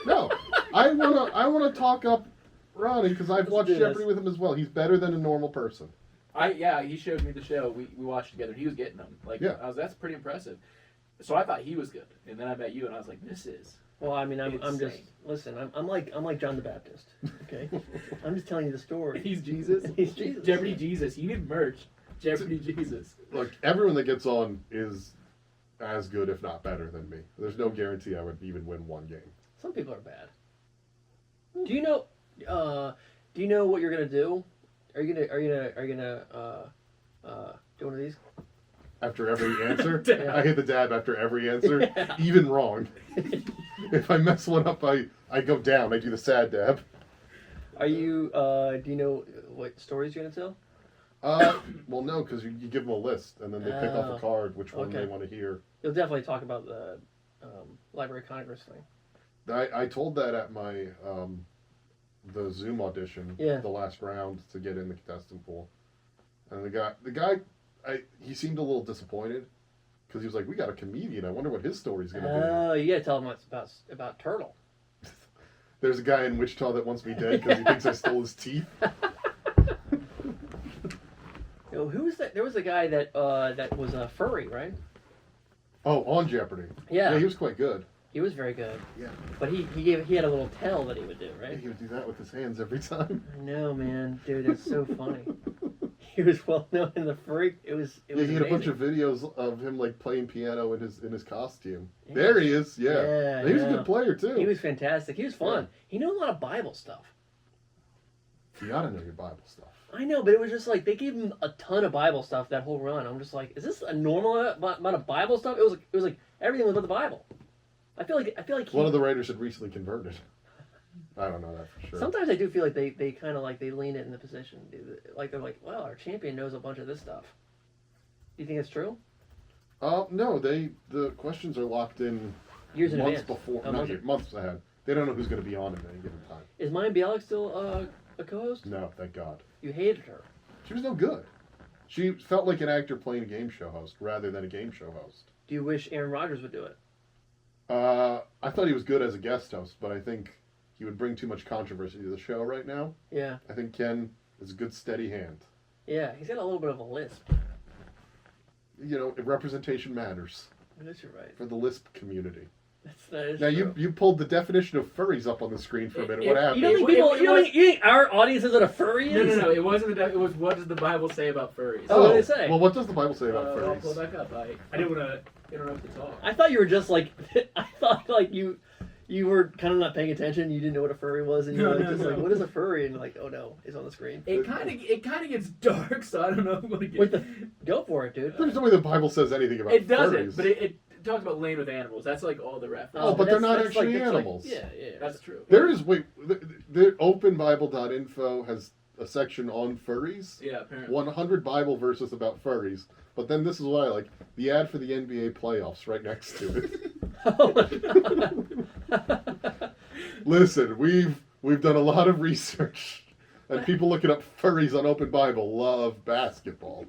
No, I wanna talk up Ronnie because I've Let's watched do this. Jeopardy with him as well. He's better than a normal person. He showed me the show. We watched together. He was getting them. Like, Yeah. that's pretty impressive. So I thought he was good, and then I met you, and I was like, this is. Well, I mean, I'm just Insane. listen. I'm like John the Baptist. Okay, I'm just telling you the story. He's Jesus. He's Jesus. Jeopardy Jesus. You need merch. Jeopardy Jesus. Look, everyone that gets on is as good, if not better, than me. There's no guarantee I would even win one game. Some people are bad. Do you know? Do you know what you're gonna do? Are you gonna do one of these? After every answer, Yeah. I hit the dab after every answer, even wrong. If I mess one up, I go down. I do the sad dab. Are you? Do you know what stories you're gonna tell? Well, no, because you give them a list, and then they pick off a card which one Okay. they want to hear. You'll definitely talk about the Library of Congress thing. I told that at my the Zoom audition, Yeah. the last round to get in the contestant pool, and the guy, he seemed a little disappointed because he was like, "We got a comedian. I wonder what his story's gonna Oh, you gotta tell them about Turtle. be." There's a guy in Wichita that wants me dead because he thinks I stole his teeth. You know, who was that? There was a guy that was a furry, right? Oh, on Jeopardy. Yeah. He was quite good. He was very good. Yeah. But he had a little tell that he would do, right? He would do that with his hands every time. I know, man. Dude, it's so funny. He was well known in the freak. It was He had a bunch amazing. of videos of him like playing piano in his costume. Yeah. There he is. Yeah. Yeah, He was a yeah. good player too. He was fantastic. He was fun. He knew a lot of Bible stuff. You gotta know your Bible stuff. I know, but it was just like they gave him a ton of Bible stuff that whole run. I'm just like, is this a normal amount of Bible stuff? It was like everything was about the Bible. I feel like One of the writers had recently converted. I don't know that for sure. Sometimes I do feel like they kind of like they lean it in the position. Like they're like, well, our champion knows a bunch of this stuff. Do you think it's true? No, the questions are locked in Years in months advance. before, Oh, not years, months ahead. They don't know who's going to be on at any given time. Is Maya Bialik still a co-host? No, thank God. You hated her. She was no good. She felt like an actor playing a game show host rather than a game show host. Do you wish Aaron Rodgers would do it? I thought he was good as a guest host, but I think he would bring too much controversy to the show right now. Yeah. I think Ken is a good, steady hand. Yeah, he's got a little bit of a lisp. You know, representation matters I guess you're right. for the Lisp community. That is Now, true. you pulled the definition of furries up on the screen for a minute. What It- happened? You don't think people? You think our audience is what a furry is? No. It wasn't. It was what does the Bible say about furries? Oh, what did it say? Well, what does the Bible say about I'll pull furries? back up. I didn't want to interrupt the talk. I thought you were just like I thought like you were kind of not paying attention. You didn't know what a furry was, and you were like, like, what is a furry? And you're like, oh no, it's on the screen. It kind of gets dark, so I don't know if I'm gonna get. Wait, go for it, dude. There's no way the Bible says anything about It doesn't, furries. but it talks about laying with animals. That's like all the reference. Oh, but they're not that's actually that's animals. yeah. That's true. There is, wait, the openbible.info has a section on furries. Yeah, apparently. 100 Bible verses about furries. But then this is what I like. The ad for the NBA playoffs right next to it. Oh my God. Listen, we've done a lot of research. And people looking up furries on Open Bible love basketball.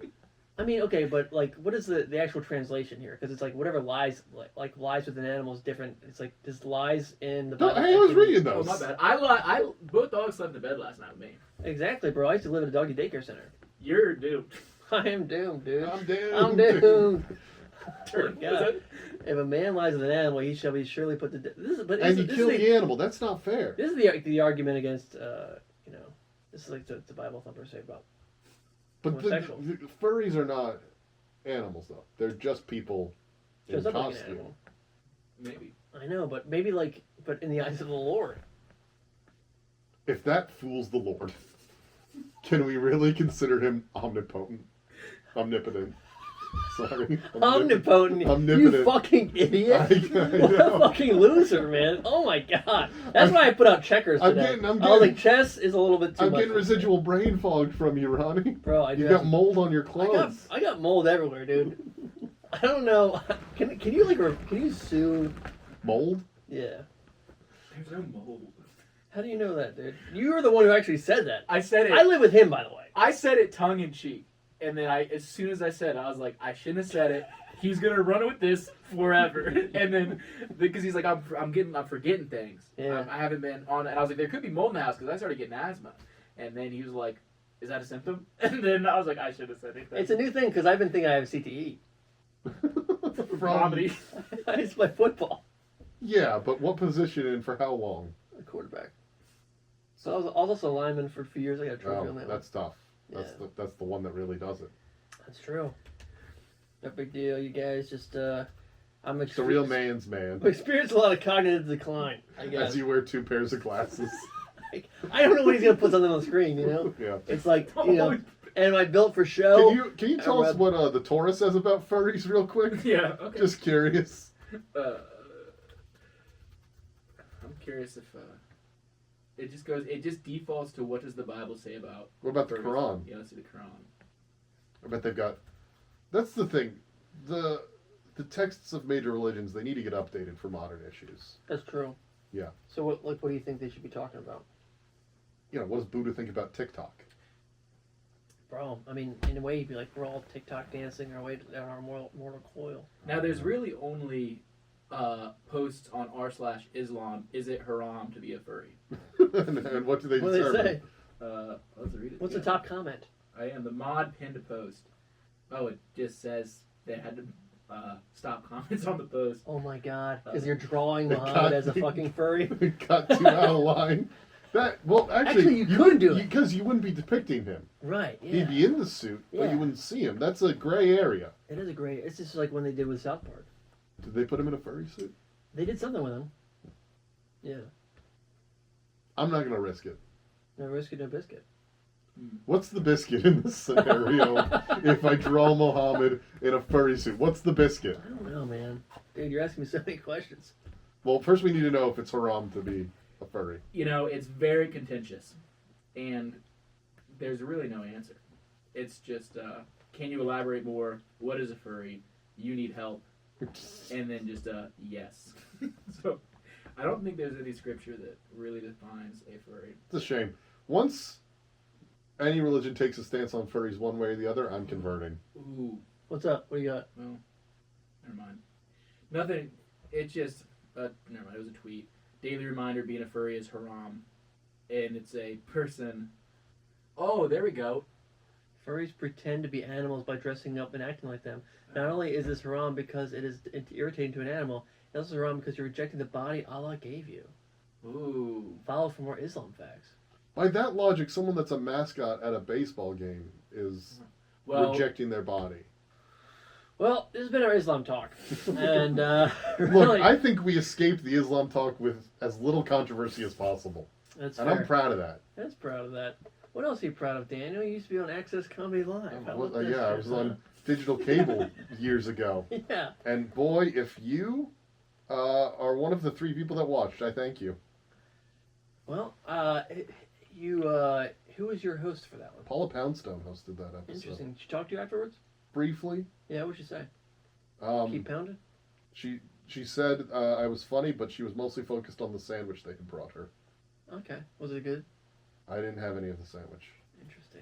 I mean, okay, but like, what is the actual translation here? Because it's like whatever lies, like lies with an animal is different. It's like does lies in the Bible? Hey, I was reading Oh, those. my bad. I both dogs slept in bed last night with me. Exactly, bro. I used to live at a doggy daycare center. You're doomed. I am doomed, dude. I'm doomed. I'm doomed. Turn. Oh, God. If a man lies with an animal, he shall be surely put to death. And you kill the animal. That's not fair. This is the argument against, you know, this is like the Bible thumpers say about. But homosexual. the furries are not animals, though. They're just people in Dress up like an costume. animal. Maybe. I know, but maybe like, but in the eyes of the Lord. If that fools the Lord, can we really consider him omnipotent? Omnipotent. Sorry. Omnipotent. Omnipotent. You fucking idiot. I What a know. fucking loser, man. Oh my God. That's why I put out checkers I'm today. getting- I was like, chess is a little bit too I'm much. getting for me. residual brain fog from you, Ronnie. Bro, I do You have got mold on your I clothes. got mold everywhere, dude. I don't know. Can you like can you sue? Mold? Yeah. There's no mold. How do you know that, dude? You were the one who actually said that. I said it. I live with him, by the way. I said it tongue in cheek, and then as soon as I said it, I was like, I shouldn't have said it. He's gonna run with this forever, and then because he's like, I'm forgetting things. Yeah. I haven't been on, and I was like, there could be mold in the house because I started getting asthma, and then he was like, is that a symptom? And then I was like, I should have said anything. It's a new thing because I've been thinking I have CTE. comedy. I just play football. Yeah, but what position and for how long? A quarterback. So I was also a lineman for a few years. I got a trophy Oh, on that that's tough. That's Yeah. that's the one that really does it. That's true. No big deal, you guys. Just I'm It's a real man's man. I've experienced a lot of cognitive decline. I guess. As you wear 2 pairs of glasses. I don't know when he's gonna put something on the screen. You know, Yeah. it's like you know, am I built for show? Can you tell us what the Torah says about furries real quick? Yeah. Okay. Just curious. I'm curious if it just defaults to what does the Bible say about. What about the furries. Quran? Yeah, let's see the Quran. I bet they've got. That's the thing. The texts of major religions, they need to get updated for modern issues. That's true. Yeah. So what do you think they should be talking about? You know, what does Buddha think about TikTok? Bro, I mean, in a way, you'd be like, we're all TikTok dancing our way to our mortal coil. Now, there's really only posts on r/Islam. Is it haram to be a furry? and what do they What do they determine? say? Let's read it. What's together. the top comment? I am the mod pinned a post. Oh, it just says they had to stop comments on the post. Oh my god. Because you're drawing It Muhammad got- as a fucking furry? It got too out of line. Actually, you could do it. because you wouldn't be depicting him. Right, yeah. He'd be in the suit, but Yeah. you wouldn't see him. That's a gray area. It is a great... It's just like when they did with South Park. Did they put him in a furry suit? They did something with him. Yeah. I'm not gonna risk it. No risk it, no biscuit. What's the biscuit in this scenario? If I draw Mohammed in a furry suit, what's the biscuit? I don't know, man. Dude, you're asking me so many questions. Well, first we need to know if it's haram to be a furry. You know, it's very contentious, and there's really no answer. It's just, can you elaborate more? What is a furry? You need help, and then just yes. So, I don't think there's any scripture that really defines a furry. It's a shame. Once any religion takes a stance on furries one way or the other, I'm converting. Ooh, What's up? What do you got? well, never mind. Nothing. It's just, never mind. It was a tweet. Daily reminder: being a furry is haram, and it's a person. Oh, there we go. Furries pretend to be animals by dressing up and acting like them. Not only is this haram because it is irritating to an animal, it's also haram because you're rejecting the body Allah gave you. Ooh. Follow for more Islam facts. By that logic, someone that's a mascot at a baseball game is Well, rejecting their body. Well, this has been our Islam talk, and Look, really, I think we escaped the Islam talk with as little controversy as possible. that's And fair. I'm proud of that. That's proud of that. What else are you proud of, Daniel? You used to be on AXS Comedy Live. How about this I shit, was huh? on digital cable years ago. Yeah. And boy, if you are one of the 3 people that watched, I thank you. Well, who was your host for that one? Paula Poundstone hosted that episode. Interesting. Did she talk to you afterwards? Briefly. Yeah, what'd she say? Keep pounding? She said I was funny, but she was mostly focused on the sandwich they had brought her. Okay. Was it good? I didn't have any of the sandwich. Interesting.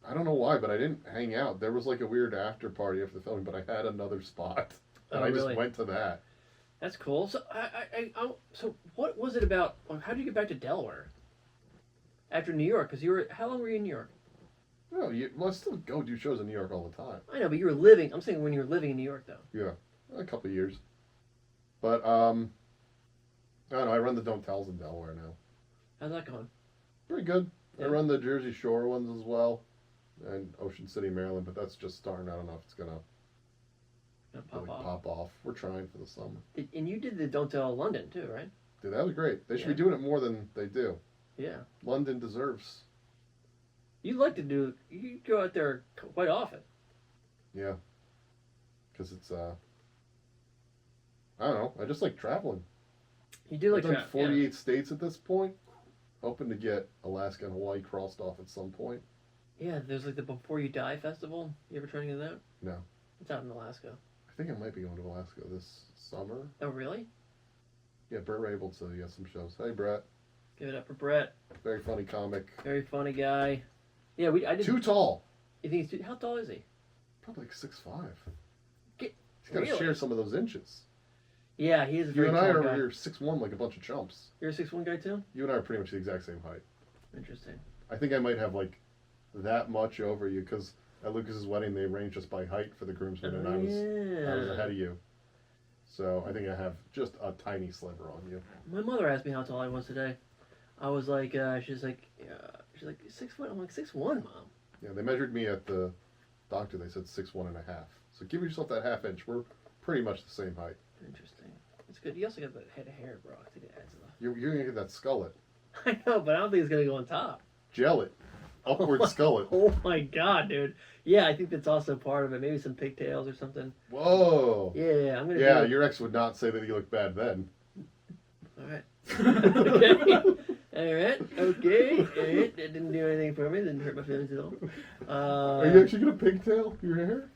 I don't know why, but I didn't hang out. There was like a weird after party after the filming, but I had another spot, and Oh, I really? just went to that. That's cool. So, so what was it about? How did you get back to Delaware after New York? Because how long were you in New York? Well, I still go do shows in New York all the time. I know, but you were living. I'm saying when you were living in New York, though. Yeah, a couple of years. But I don't know. I run the Don't Tells in Delaware now. How's that going? Pretty good. Yeah. I run the Jersey Shore ones as well, and Ocean City, Maryland. But that's just starting. I don't know if it's gonna Pop really off. pop off. We're trying for the summer. And you did the Don't Tell London too, right? Dude, that was great. They should Yeah. be doing it more than they do. Yeah. London deserves. You like to do. You go out there quite often. Yeah. Because it's I don't know. I just like traveling. You do like I've done tra- 48 states at this point. Hoping to get Alaska and Hawaii crossed off at some point. Yeah. There's like the Before You Die festival. You ever trying to get that? No. It's out in Alaska. I think I might be going to Alaska this summer. Oh really? Yeah, Brett Rabel to get some shows. Hey, Brett. Give it up for Brett. Very funny comic. Very funny guy. Yeah, I did. Too tall. You think he's too? How tall is he? Probably like 6'5". Get- He's got to really? share some of those inches. Yeah, he is a You very and tall I are guy. you're 6'1", like a bunch of chumps. You're a 6'1" guy too. You and I are pretty much the exact same height. Interesting. I think I might have like that much over you because at Lucas's wedding they arranged us by height for the groomsmen, and I was ahead of you. So I think I have just a tiny sliver on you. My mother asked me how tall I was today. I was like, she's like 6 foot. I'm like 6'1", Mom. Yeah, they measured me at the doctor. They said 6'1.5". So give yourself that half inch. We're pretty much the same height. Interesting. It's good. You also got that head of hair, bro. I think it adds to You're gonna get that skullet. the... I know, but I don't think it's gonna go on top. Gel it. Upward skullet. Oh my god, dude. Yeah, I think that's also part of it. Maybe some pigtails or something. Whoa. Yeah, I'm gonna. Yeah, do it. your ex would not say that you look bad then. All right. Okay. All right. Okay. All right. That didn't do anything for me. Didn't hurt my feelings at all. Are you actually gonna pigtail your hair?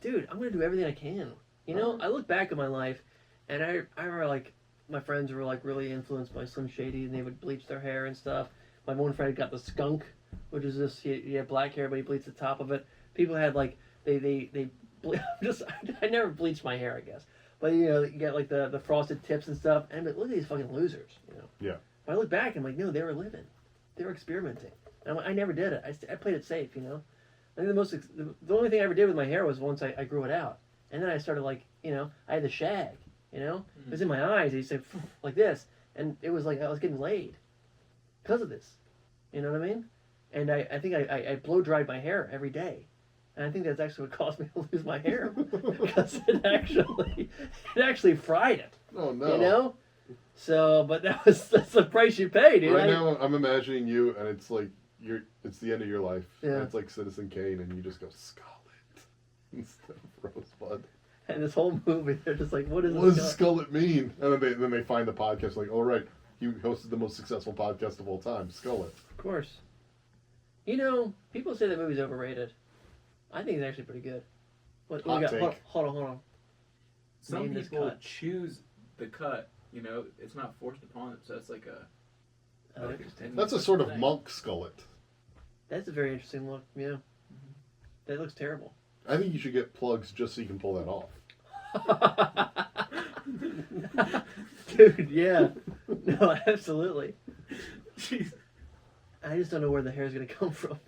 Dude, I'm gonna do everything I can. You know, I look back at my life, and I remember like my friends were like really influenced by Slim Shady, and they would bleach their hair and stuff. My one friend got the skunk, which is this he had black hair, but he bleached the top of it. People had like I never bleached my hair, I guess, but you know you got like the frosted tips and stuff. And look at these fucking losers, you know. Yeah. But I look back, I'm like, no, they were living, they were experimenting. And I never did it. I played it safe, you know. I think the only thing I ever did with my hair was once I grew it out, and then I started like I had the shag, it was in my eyes. I used to like this, and it was like I was getting laid because of this. You know what I mean? And I think I blow dried my hair every day. And I think that's actually what caused me to lose my hair. Because it actually fried it. Oh, no. So, but that's the price you pay, dude. Right now, I'm imagining you, and it's like, it's the end of your life. Yeah. And it's like Citizen Kane, and you just go, Skullet, instead of Rosebud. And this whole movie, they're just like, what does Skullet mean? And then they find the podcast, like, oh, right, he hosted the most successful podcast of all time, Skullet. Of course. People say that movie's overrated. I think it's actually pretty good. Hot take. Hold on. Some Name this people cut. choose the cut. It's not forced upon them, so it's like a. Oh, That's a sort of monk Skullet. That's a very interesting look. Yeah. Mm-hmm. That looks terrible. I think you should get plugs just so you can pull that off. Dude, yeah. No, absolutely. Jeez. I just don't know where the hair's gonna come from.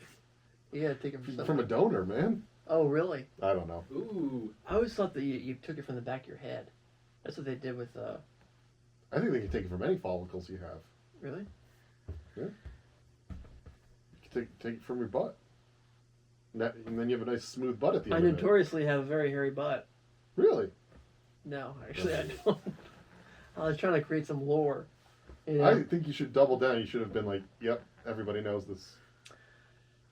You gotta take it from somewhere. From a donor, man. Oh, really? I don't know. Ooh. I always thought that you took it from the back of your head. That's what they did with. I think they can take it from any follicles you have. Really? Yeah. You can take it from your butt. And then you have a nice smooth butt at the I end of it. notoriously have a very hairy butt. Really? No, actually, I don't. I was trying to create some lore. I think you should double down. You should have been like, yep, everybody knows this.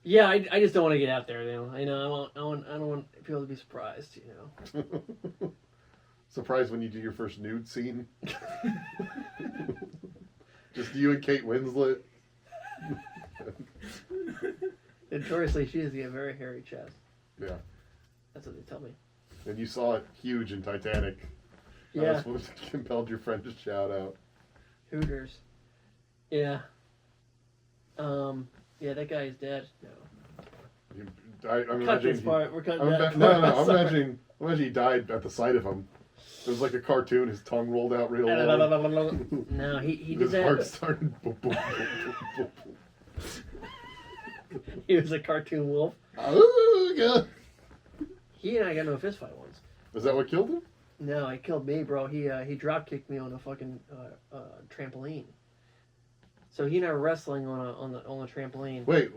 Yeah, I just don't want to get out there. I don't want people to be surprised. Surprised when you do your first nude scene. Just you and Kate Winslet. Notoriously, she has a very hairy chest. Yeah. That's what they tell me. And you saw it huge in Titanic. Yeah. That's what compelled your friend to shout out. Hooters. Yeah. Yeah, that guy is dead. No. I'm Cut this imagining. part. We're cutting I'm that no, part. no. I'm Sorry. imagining he died at the sight of him. It was like a cartoon. His tongue rolled out real low. No, he did His heart that. started. Boom, boom, boom, boom, boom. He was a cartoon wolf. Oh, God. He and I got into a fist fight once. Was that what killed him? No, he killed me, bro. He drop kicked me on a fucking trampoline. So he and I were wrestling on the trampoline. Wait,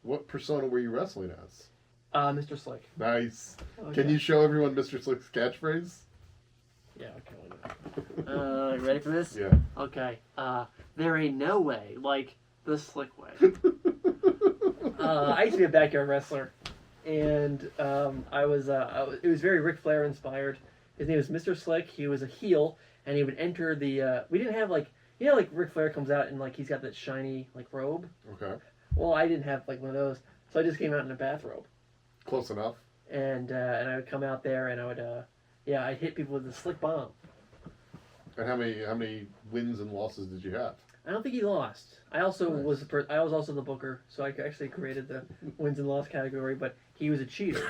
what persona were you wrestling as? Mr. Slick. Nice. Okay. Can you show everyone Mr. Slick's catchphrase? Yeah, okay. You ready for this? Yeah. Okay. There ain't no way like the Slick way. I used to be a backyard wrestler, and it was very Ric Flair inspired. His name was Mr. Slick. He was a heel, and he would enter the. We didn't have like Ric Flair comes out and like he's got that shiny like robe. Okay. Well, I didn't have like one of those, so I just came out in a bathrobe. Close enough. And I would come out there and I would I'd hit people with a slick bomb. And how many wins and losses did you have? I don't think he lost. I also Nice. I was also the booker, so I actually created the wins and loss category. But he was a cheater,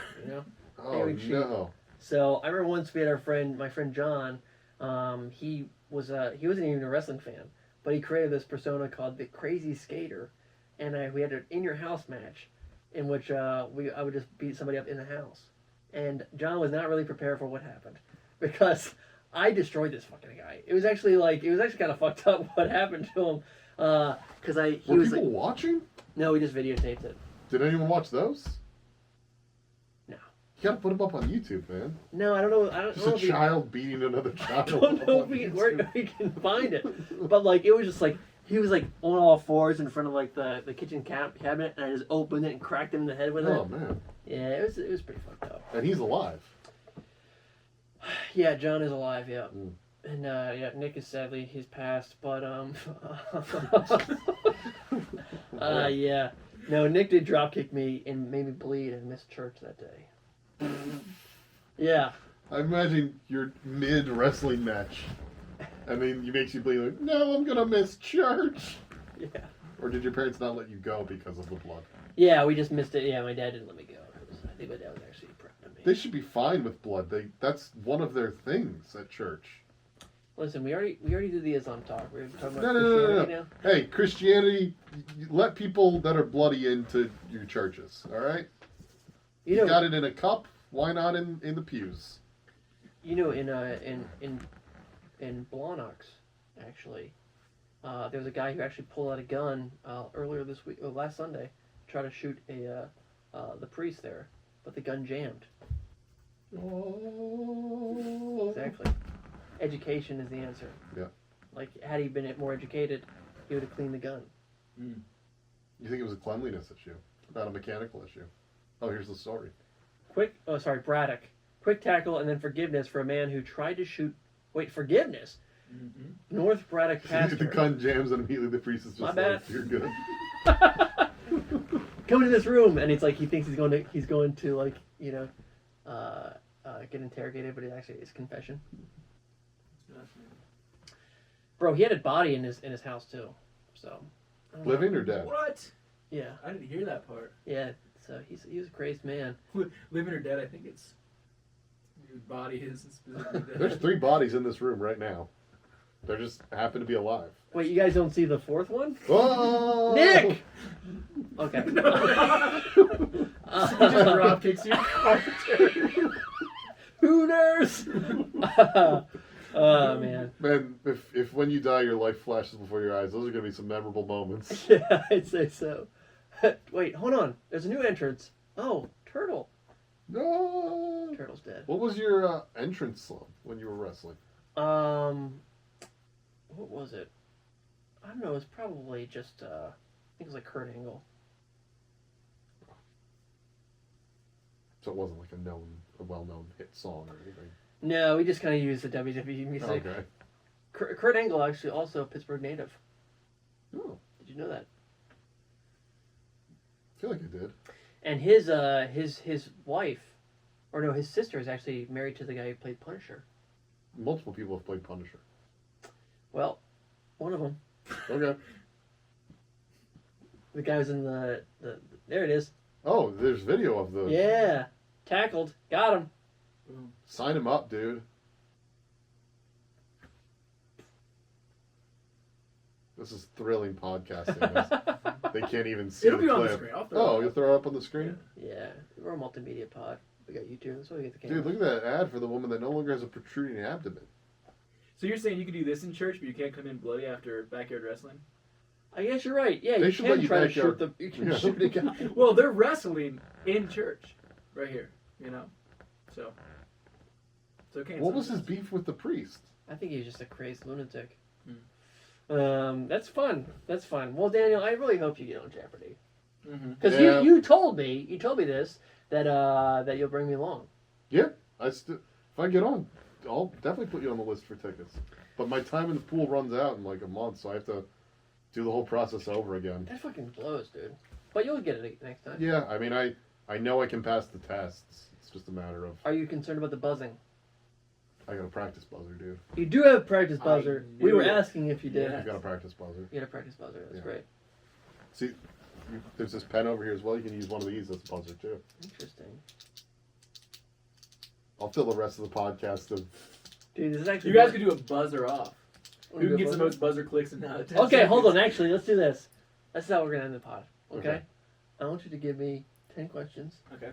Oh would cheat. no. So I remember once we had my friend John. He wasn't even a wrestling fan, but he created this persona called the Crazy Skater, and we had an in your house match, in which I would just beat somebody up in the house, and John was not really prepared for what happened, because I destroyed this fucking guy. It was actually kind of fucked up what happened to him, because Were people watching? No, we just videotaped it. Did anyone watch those? No. You gotta put them up on YouTube, man. No, I don't know. I don't Just know a if we- child beating another child. I don't know if we can find it, but like it was just like he was like on all fours in front of like the kitchen cabinet, and I just opened it and cracked him in the head with Oh it. man. Yeah, it was pretty fucked up. And he's alive. Yeah, John is alive. Yeah, Mm. and Nick is sadly he's passed, but yeah. No, Nick did drop kick me and made me bleed and missed church that day. Yeah. I imagine you're mid wrestling match, and then he makes you bleed. Like, no, I'm gonna miss church. Yeah. Or did your parents not let you go because of the blood? Yeah, we just missed it. Yeah, my dad didn't let me go. I think my dad was actually proud of me. They should be fine with blood. That's one of their things at church. Listen, we already did the Islam talk. We're talking about No. Christianity now. Hey, Christianity, you let people that are bloody into your churches, all right? You You know, got it in a cup. Why not in the pews? in Blawnox, actually, there was a guy who actually pulled out a gun earlier this week, last Sunday, to try to shoot the priest there, but the gun jammed. Oh. Exactly. Education is the answer. Yeah. Like, had he been more educated, he would have cleaned the gun. Mm. You think it was a cleanliness issue, not a mechanical issue? Oh, here's the story. Braddock. Quick tackle and then forgiveness for a man who tried to shoot. Wait, forgiveness? Mm-hmm. North Braddock pastor. The gun jams and immediately the priest is just My like, bad. "You're good." Come into this room, and it's like he thinks he's going to like get interrogated, but it actually is confession. Bro, he had a body in his house too. So. I don't know. Living or dead? What? Yeah. I didn't hear that part. Yeah. So he was a crazy man. Living or dead, I think it's your body is specifically dead. There's 3 bodies in this room right now. They just happen to be alive. Wait, you guys don't see the 4th one? Whoa! Nick. Okay. Just drop kicks you. Hooters. Oh man. Man, if when you die your life flashes before your eyes, those are gonna be some memorable moments. Yeah, I'd say so. Wait, hold on. There's a new entrance. Oh, Turtle. No. Turtle's dead. What was your entrance song when you were wrestling? What was it? I don't know. It was probably just I think it was like Kurt Angle. So it wasn't like a well-known hit song or anything. No, we just kind of used the WWE music. Okay. Kurt Angle actually also a Pittsburgh native. Oh, Did you know that? I feel like I did. And his wife, or no, his sister is actually married to the guy who played Punisher. Multiple people have played Punisher. Well, one of them. Okay. The guy was in the there it is. Oh, there's video of the... Yeah. Tackled. Got him. Sign him up, dude. This is thrilling podcasting. They can't even see It'll the be on clip. the screen. I'll throw Oh, it you'll up. throw it up on the screen? Yeah. We're a multimedia pod. We got YouTube. That's why we get the camera. Dude, look at that ad for the woman that no longer has a protruding abdomen. So you're saying you can do this in church, but you can't come in bloody after backyard wrestling? I guess you're right. Yeah, They you should can let you try to backyard- shoot the. You can Yeah. shoot a guy. Well, they're wrestling in church, right here. You know, so it's okay. What was his sometimes. beef with the priest? I think he's just a crazed lunatic. Hmm. That's fun. That's fun. Well, Daniel, I really hope you get on Jeopardy Mm-hmm. because Yeah. you told me this that you'll bring me along. Yeah, if I get on, I'll definitely put you on the list for tickets. But my time in the pool runs out in like a month, so I have to do the whole process over again. That fucking blows, dude. But you'll get it next time. Yeah, I mean, I know I can pass the tests. It's just a matter of Are you concerned about the buzzing? I got a practice buzzer, dude. You do have a practice I buzzer. knew We were it. asking if you did. Yeah. I got a practice buzzer. You had a practice buzzer. That's Yeah. great. See, there's this pen over here as well. You can use one of these as a buzzer too. Interesting. I'll fill the rest of the podcast of. Dude, this is actually. You guys could do a buzzer off. Wanna Who do can a get the buzzer? most buzzer clicks in 10 Okay, seconds? hold on. Actually, let's do this. That's how we're gonna end the pod. Okay? Okay. I want you to give me 10 questions, Okay.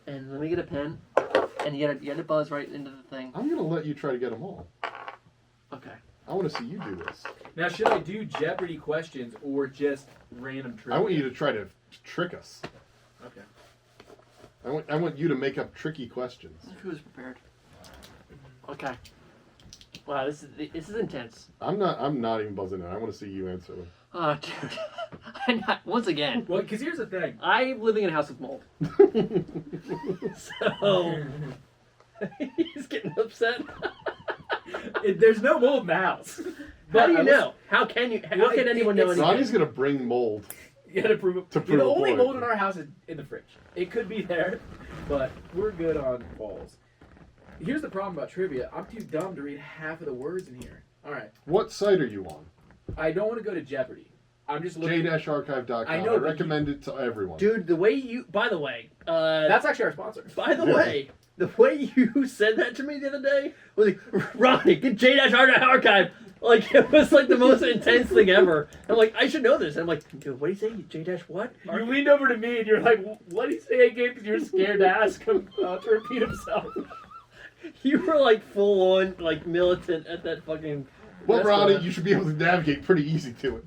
and let me get a pen, and you gotta buzz right into the thing. I'm gonna let you try to get them all. Okay. I want to see you do this. Now, should I do Jeopardy questions or just random trivia? I want you to try to trick us. Okay. I want you to make up tricky questions. Who's prepared? Okay. Wow, this is intense. I'm not even buzzing in. I want to see you answer them. Oh, dude. Once again, Well, because here's the thing. I'm living in a house with mold. So he's getting upset. There's no mold in the house. How do you I was- know? How can anyone know it's- anything? Ronnie's gonna bring mold. You gotta prove it. To prove the a only point. mold in our house is in the fridge. It could be there, but we're good on balls. Here's the problem about trivia. I'm too dumb to read half of the words in here. All right. What site are you on? I don't want to go to Jeopardy. I'm just looking. j-archive.com. I I, know, but recommend it to everyone. Dude, the way you. By the way, That's actually our sponsor. by the way, the way you said that to me the other day was like, Ronnie, get J-Archive. Like, it was like the most intense thing ever. I'm like, I should know this. I'm like, dude, what do you say? J dash what? You leaned over to me and you're like, what did he say again? Because you're scared to ask him to repeat himself. You were like full on, like militant at that fucking. Well, restaurant. Ronnie, you should be able to navigate pretty easy to it.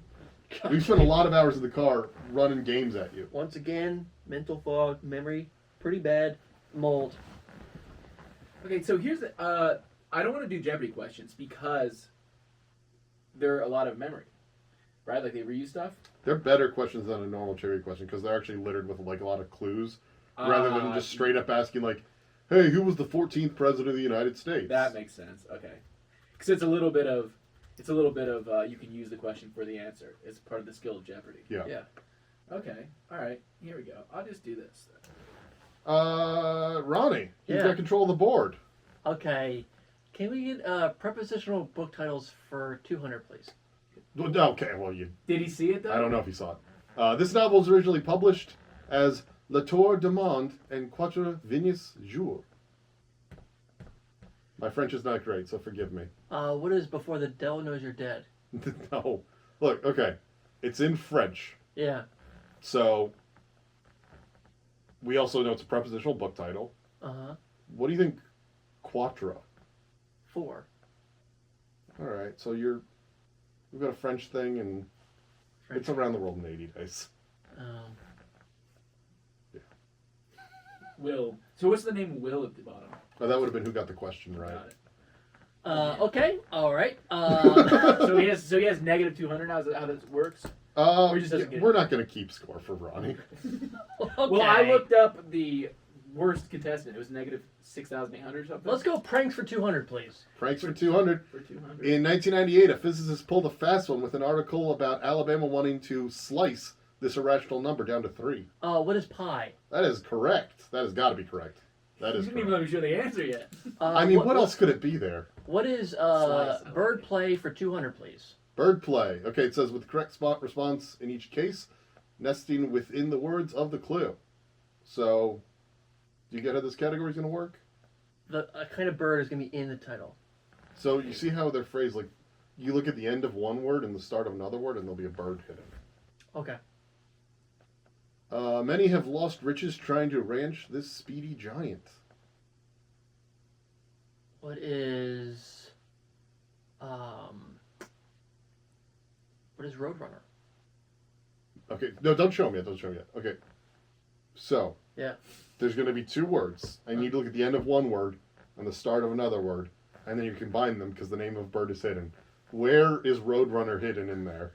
We've spent a lot of hours in the car running games at you. Once again, mental fog, memory, pretty bad, mold. Okay, so here's the, I don't want to do Jeopardy questions because they're a lot of memory, right? Like they reuse stuff. They're better questions than a normal Jeopardy question because they're actually littered with like a lot of clues rather than just straight up asking like, "Hey, who was the 14th president of the United States?" That makes sense. Okay, because it's a little bit of you can use the question for the answer. It's part of the skill of Jeopardy. Yeah. Yeah. Okay. All right. Here we go. I'll just do this. Ronnie, you've Yeah. got control of the board. Okay. Can we get prepositional book titles for 200, please? Okay, well, Did he see it though? I don't know if you saw it. This novel was originally published as La Tour du Monde en Quatre Vignes Jours. My French is not great, so forgive me. What is before the devil knows you're dead? No. Look, okay. It's in French. Yeah. So, we also know it's a prepositional book title. Uh-huh. What do you think Quatre? 4. All right, so we've got a French thing, and French. it's around the world in 80 days. Will. So what's the name Will at the bottom? Oh, that would have been who got the question right. Got it. Okay. All right. So he has negative 200 now. Is that how this works? Or he just doesn't get We're it? not going to keep score for Ronnie. Okay. Well, I looked up the worst contestant. It was negative 6,800 or something. Let's go pranks for 200, please. Pranks for 200. For 200. In 1998, a physicist pulled a fast one with an article about Alabama wanting to slice this irrational number down to 3. What is pi? That is correct. That has got to be correct. That You is didn't even correct. let me show the answer yet. I mean, what else could it be there? What is Slice. bird play for 200, please? Bird play. Okay, it says with the correct spot response in each case, nesting within the words of the clue. So, do you get how this category is going to work? The kind of bird is going to be in the title. So, you see how they're phrased like, you look at the end of one word and the start of another word, and there'll be a bird hidden. Okay. Many have lost riches trying to ranch this speedy giant. What is Roadrunner? Okay, no, don't show me yet. Don't show me yet. Okay, so Yeah. there's going to be 2 words. I need to look at the end of one word and the start of another word, and then you combine them because the name of a bird is hidden. Where is Roadrunner hidden in there?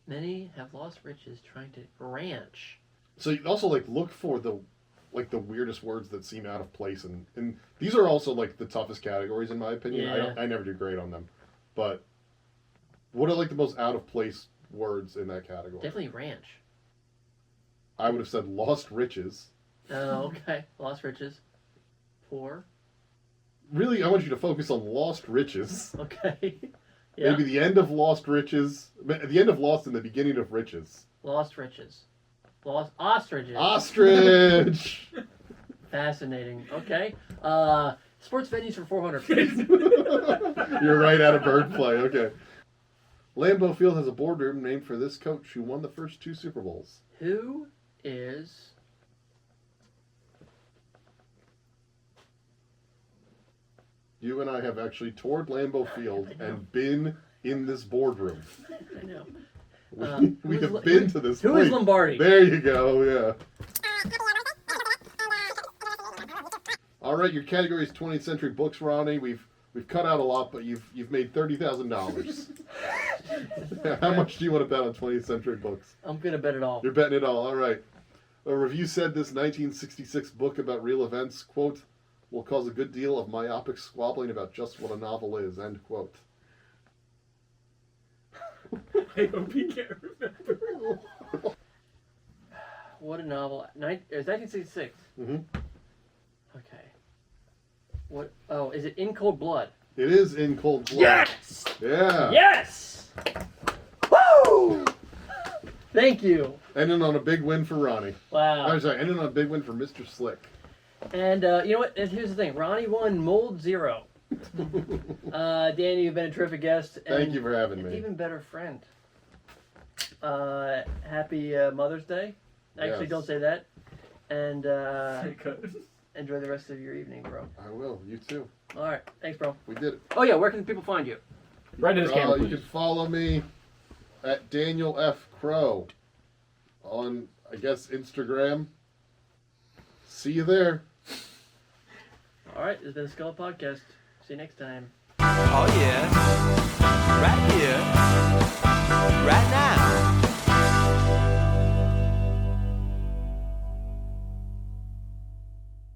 Many have lost riches trying to ranch. So you also like look for the weirdest words that seem out of place, and these are also like the toughest categories in my opinion. Yeah. I never do great on them, but what are like the most out of place words in that category? Definitely ranch. I would have said lost riches. Oh, okay. Lost riches. 4. Really, I want you to focus on lost riches. Okay. Yeah. Maybe the end of lost riches, the end of lost and the beginning of riches. Lost riches. Lost ostriches. Ostrich. Fascinating. Okay. Sports venues for 400, please. You're right out of bird play. Okay. Lambeau Field has a boardroom named for this coach who won the first 2 Super Bowls. Who is... You and I have actually toured Lambeau Field and been in this boardroom. I know. We who have is- been to this Who place. is Lombardi? There you go, yeah. All right, your category is 20th century books, Ronnie. We've cut out a lot, but you've made $30,000. How much do you want to bet on 20th century books? I'm going to bet it all. You're betting it all. All right. A review said this 1966 book about real events, quote, will cause a good deal of myopic squabbling about just what a novel is, end quote. I hope he can't remember. What a novel. It was 1966. Mm-hmm. Okay. What? Oh, is it In Cold Blood? It is In Cold Blood. Yes! Yeah. Yes! Woo! Thank you. Ending on a big win for Ronnie. Wow. I'm sorry, ending on a big win for Mr. Slick. And you know what? And here's the thing. Ronnie won Mold 0. Danny, you've been a terrific guest. Thank you for having an me. even better friend. Happy Mother's Day. Actually, Yes. don't say that. And Good. enjoy the rest of your evening, bro. I will. You too. All right. Thanks, bro. We did it. Oh, yeah. Where can people find you? Right in his camera, You please. can follow me at Daniel F. Crow on, I guess, Instagram. See you there. All right. This has been the Skullet Podcast. See you next time. Oh yeah, right here, right now.